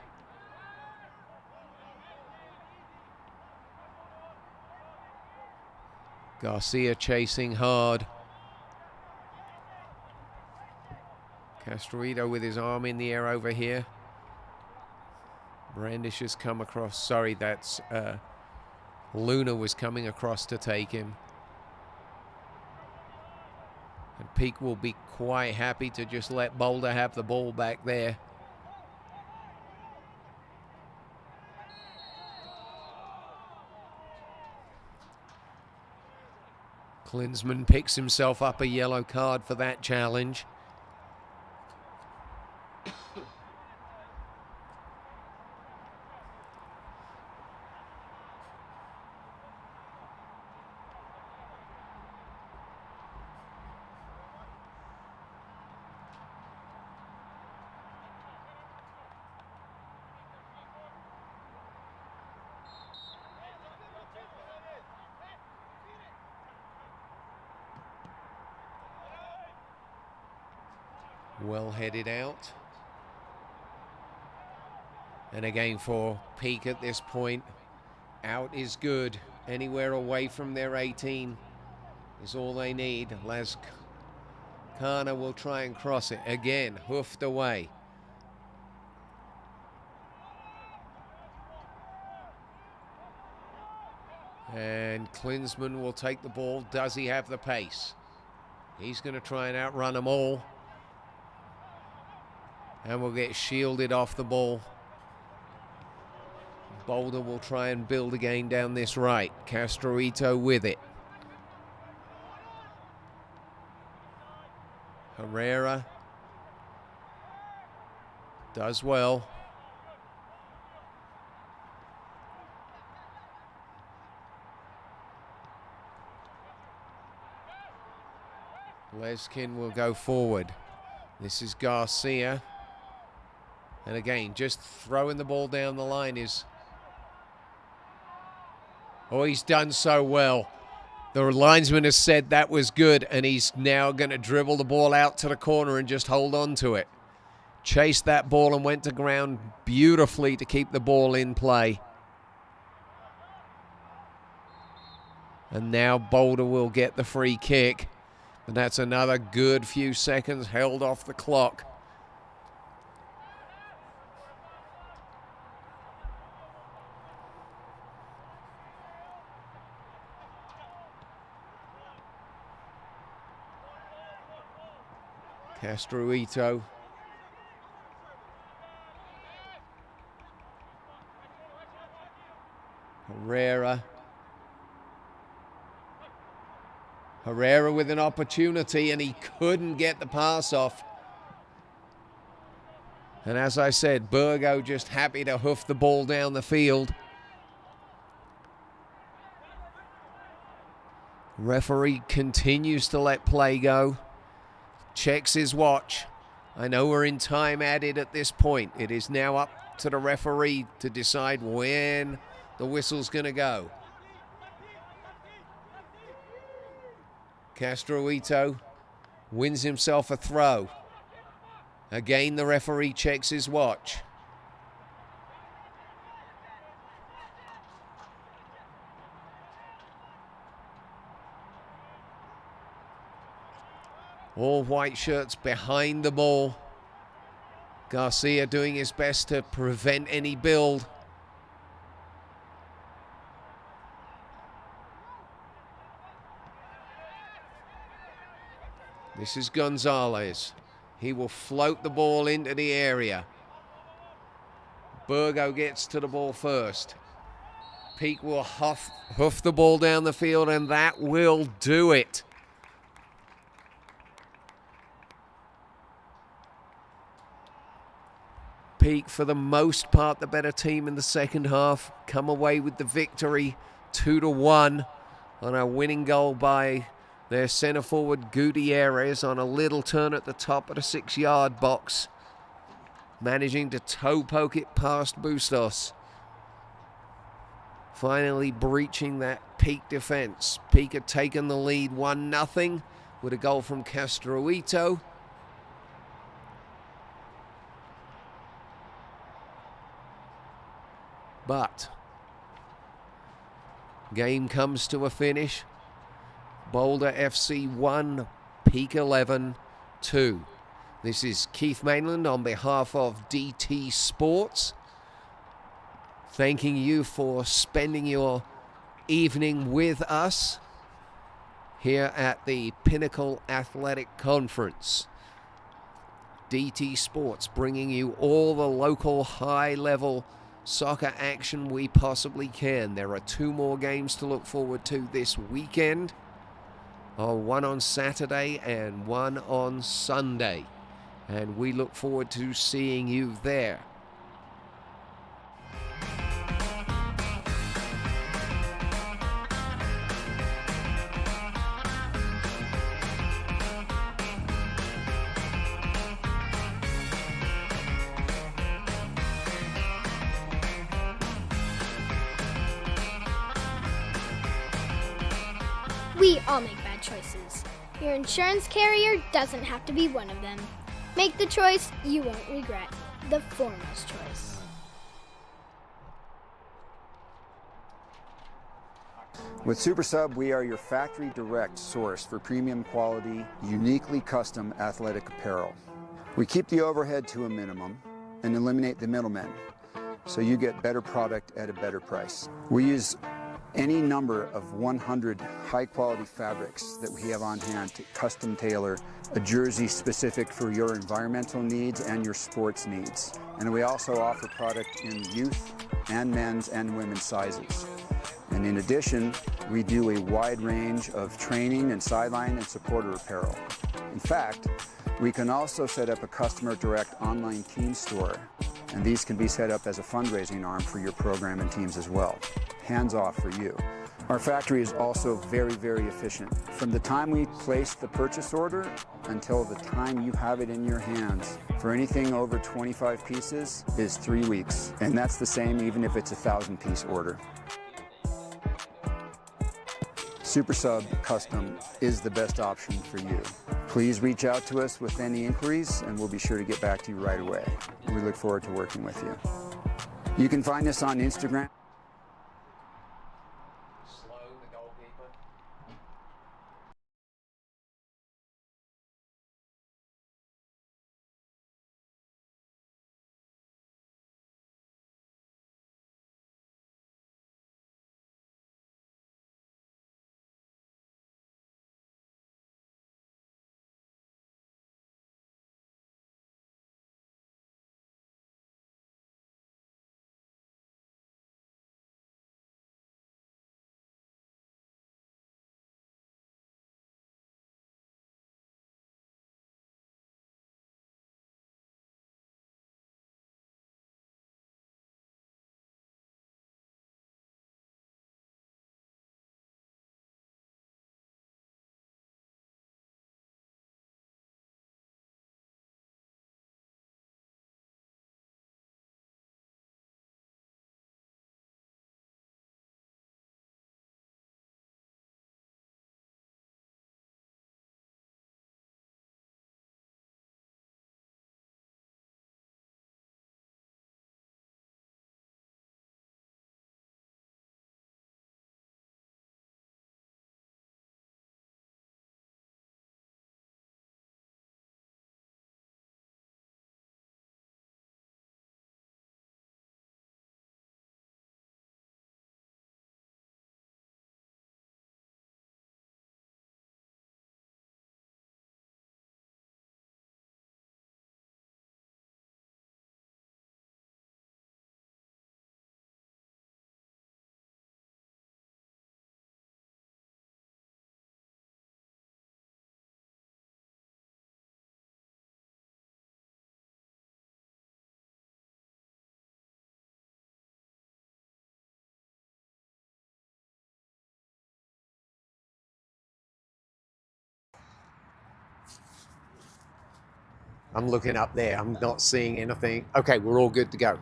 Garcia chasing hard. Castroito with his arm in the air over here. Brandish has come across. Sorry, that's Luna was coming across to take him. And Peak will be quite happy to just let Boulder have the ball back there. Klinsmann picks himself up a yellow card for that challenge. Well headed out. And again for Peak at this point, out is good. Anywhere away from their 18 is all they need. Lascana will try and cross it. Again, hoofed away. And Klinsmann will take the ball. Does he have the pace? He's going to try and outrun them all. And will get shielded off the ball. Boulder will try and build again down this right. Castroito with it. Herrera does well. Leskin will go forward. This is Garcia. And again, just throwing the ball down the line is... Oh, he's done so well. The linesman has said that was good, and he's now going to dribble the ball out to the corner and just hold on to it. Chased that ball and went to ground beautifully to keep the ball in play. And now Boulder will get the free kick. And that's another good few seconds held off the clock. Castroito. Herrera. Herrera with an opportunity, and he couldn't get the pass off. And as I said, Burgo just happy to hoof the ball down the field. Referee continues to let play go. Checks his watch. I know we're in time added at this point. It is now up to the referee to decide when the whistle's going to go. Castroito wins himself a throw. Again, the referee checks his watch. All white shirts behind the ball. Garcia doing his best to prevent any build. This is Gonzalez. He will float the ball into the area. Burgo gets to the ball first. Peak will hoof the ball down the field, and that will do it. Peak, for the most part, the better team in the second half, come away with the victory 2-1 on a winning goal by their centre forward Gutierrez on a little turn at the top of the 6-yard box, managing to toe poke it past Bustos. Finally breaching that Peak defence. Peak had taken the lead 1-0 with a goal from Castroito. But game comes to a finish. Boulder FC 1, Peak 11 2. This is Keith Mainland on behalf of DT Sports, thanking you for spending your evening with us here at the Pinnacle Athletic Conference. DT Sports bringing you all the local high-level soccer action we possibly can. There are 2 more games to look forward to this weekend. One on Saturday and one on Sunday. And we look forward to seeing you there. We all make bad choices. Your insurance carrier doesn't have to be one of them. Make the choice you won't regret. The foremost choice. With Super Sub, we are your factory direct source for premium quality, uniquely custom athletic apparel. We keep the overhead to a minimum and eliminate the middlemen, so you get better product at a better price. We use any number of 100 high-quality fabrics that we have on hand to custom tailor a jersey specific for your environmental needs and your sports needs. And we also offer product in youth and men's and women's sizes. And in addition, we do a wide range of training and sideline and supporter apparel. In fact, we can also set up a customer direct online team store, and these can be set up as a fundraising arm for your program and teams as well. Hands off for you. Our factory is also very, very efficient. From the time we place the purchase order until the time you have it in your hands, for anything over 25 pieces is 3 weeks. And that's the same even if it's a 1,000-piece order. Super Sub Custom is the best option for you. Please reach out to us with any inquiries and we'll be sure to get back to you right away. We look forward to working with you. You can find us on Instagram. I'm looking up there. I'm not seeing anything. Okay, we're all good to go.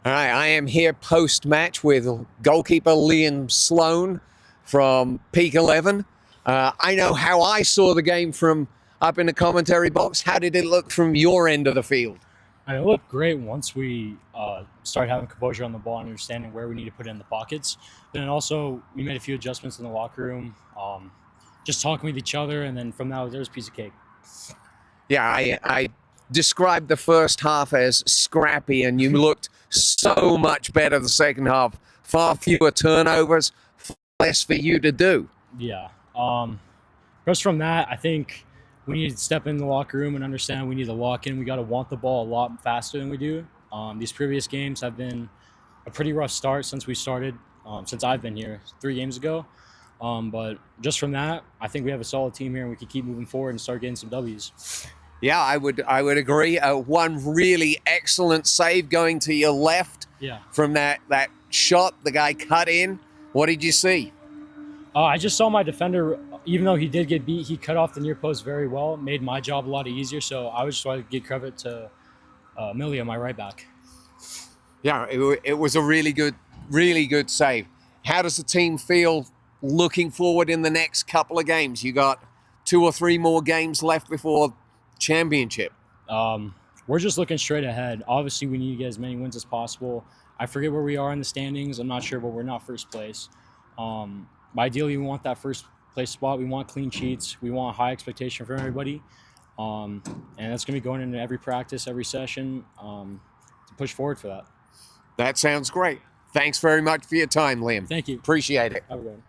All right, I am here post-match with goalkeeper Liam Sloan from Peak 11. I know how I saw the game from up in the commentary box. How did it look from your end of the field? I mean, it looked great once we started having composure on the ball and understanding where we need to put it in the pockets. Then also, we made a few adjustments in the locker room, just talking with each other, and then from that, there was a piece of cake. Yeah, I described the first half as scrappy, and you looked so much better the second half. Far fewer turnovers, less for you to do. Yeah. Just from that, I think we need to step in the locker room and understand we need to lock in. We got to want the ball a lot faster than we do. These previous games have been a pretty rough start since we started, since I've been here 3 games ago. But just from that, I think we have a solid team here, and we can keep moving forward and start getting some W's. Yeah, I would agree. One really excellent save going to your left from that shot the guy cut in. What did you see? I just saw my defender, even though he did get beat, he cut off the near post very well, made my job a lot easier. So I would just want to give credit to Millie, my right back. Yeah, it was a really good save. How does the team feel looking forward in the next couple of games? You got 2 or 3 more games left before championship. We're just looking straight ahead. Obviously, we need to get as many wins as possible. I forget where we are in the standings. I'm not sure, but we're not first place. Ideally, we want that first place spot. We want clean sheets. We want high expectation from everybody. And that's going to be going into every practice, every session to push forward for that. That sounds great. Thanks very much for your time, Liam. Thank you. Appreciate it. Have a good one.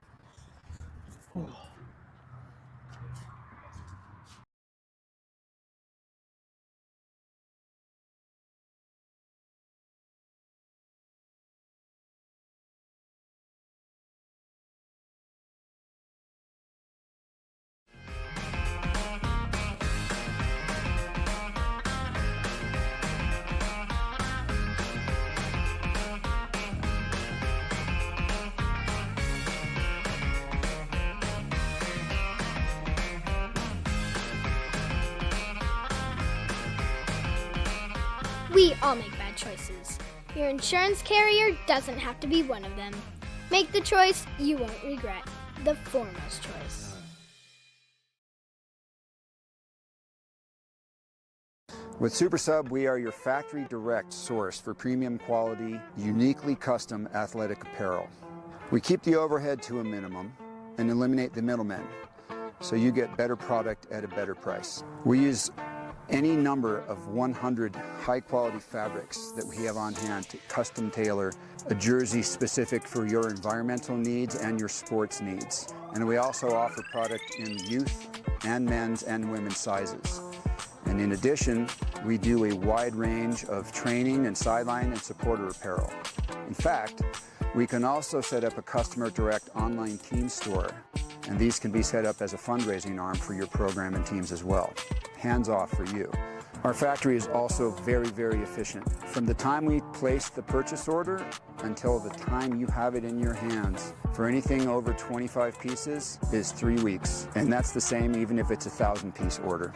We all make bad choices. Your insurance carrier doesn't have to be one of them. Make the choice you won't regret. The foremost choice. With Super Sub, we are your factory direct source for premium quality, uniquely custom athletic apparel. We keep the overhead to a minimum and eliminate the middlemen, so you get better product at a better price. We use any number of 100 high-quality fabrics that we have on hand to custom tailor a jersey specific for your environmental needs and your sports needs. And we also offer product in youth and men's and women's sizes. And in addition, we do a wide range of training and sideline and supporter apparel. In fact, we can also set up a customer direct online team store, and these can be set up as a fundraising arm for your program and teams as well. Hands off for you. Our factory is also very, very efficient. From the time we place the purchase order until the time you have it in your hands for anything over 25 pieces is 3 weeks. And that's the same even if it's a 1,000-piece order.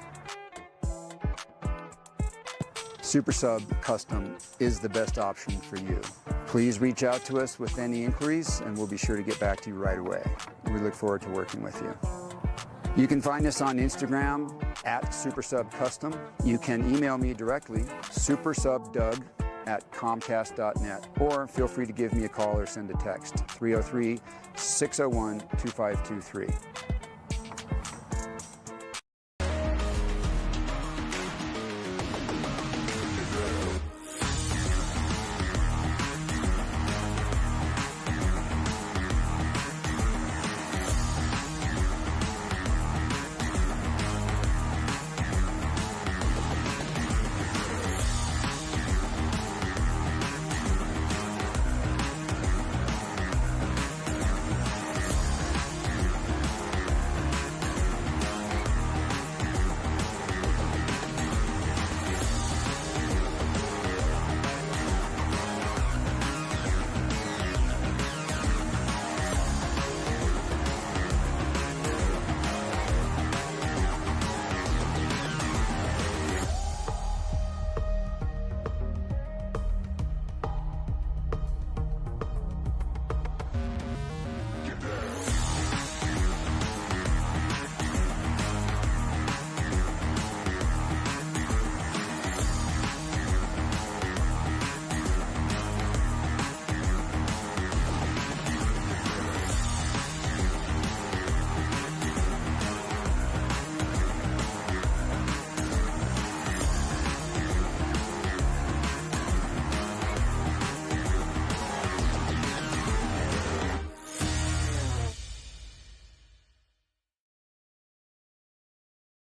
Super Sub Custom is the best option for you. Please reach out to us with any inquiries and we'll be sure to get back to you right away. We look forward to working with you. You can find us on Instagram at SuperSubCustom. You can email me directly, supersubdoug@comcast.net, or feel free to give me a call or send a text, 303-601-2523.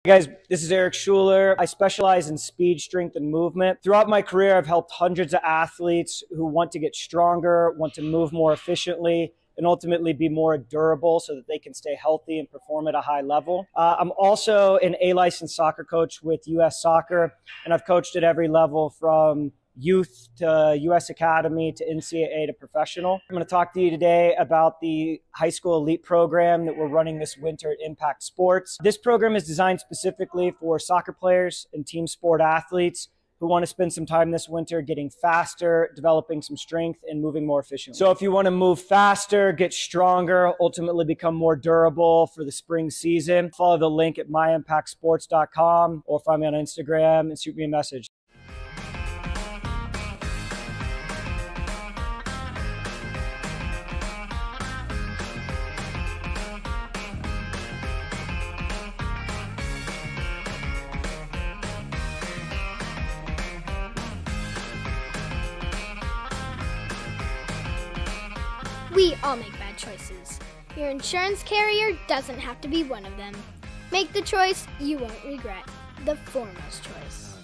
Hey guys, this is Eric Schuler. I specialize in speed, strength, and movement. Throughout my career, I've helped hundreds of athletes who want to get stronger, want to move more efficiently, and ultimately be more durable so that they can stay healthy and perform at a high level. I'm also an A-licensed soccer coach with U.S. Soccer, and I've coached at every level from youth to U.S. Academy to NCAA to professional. I'm going to talk to you today about the high school elite program that we're running this winter at Impact Sports. This program is designed specifically for soccer players and team sport athletes who want to spend some time this winter getting faster, developing some strength, and moving more efficiently. So if you want to move faster, get stronger, ultimately become more durable for the spring season, follow the link at myimpactsports.com or find me on Instagram and shoot me a message. We all make bad choices. Your insurance carrier doesn't have to be one of them. Make the choice you won't regret. The foremost choice.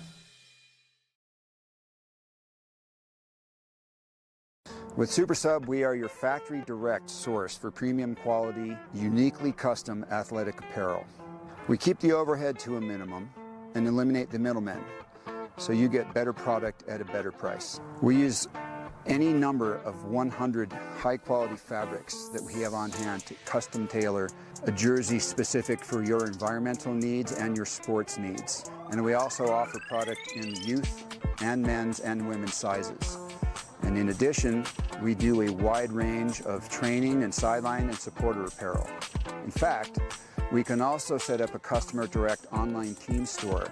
With Super Sub, we are your factory direct source for premium quality, uniquely custom athletic apparel. We keep the overhead to a minimum and eliminate the middlemen, so you get better product at a better price. We use any number of 100 high-quality fabrics that we have on hand to custom tailor a jersey specific for your environmental needs and your sports needs. And we also offer product in youth and men's and women's sizes. And in addition, we do a wide range of training and sideline and supporter apparel. In fact, we can also set up a customer direct online team store,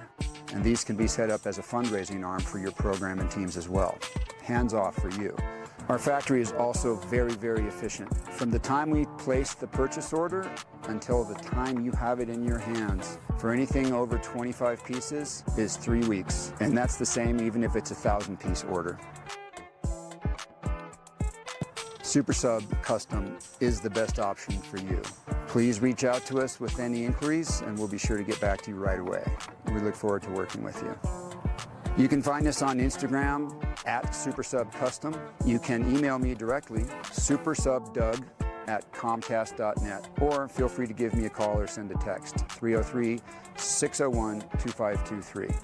and these can be set up as a fundraising arm for your program and teams as well. Hands off for you. Our factory is also very, very efficient. From the time we place the purchase order until the time you have it in your hands for anything over 25 pieces is 3 weeks. And that's the same even if it's a 1,000-piece order. Super Sub Custom is the best option for you. Please reach out to us with any inquiries and we'll be sure to get back to you right away. We look forward to working with you. You can find us on Instagram at SuperSubCustom. You can email me directly, supersubdoug@comcast.net, or feel free to give me a call or send a text, 303-601-2523.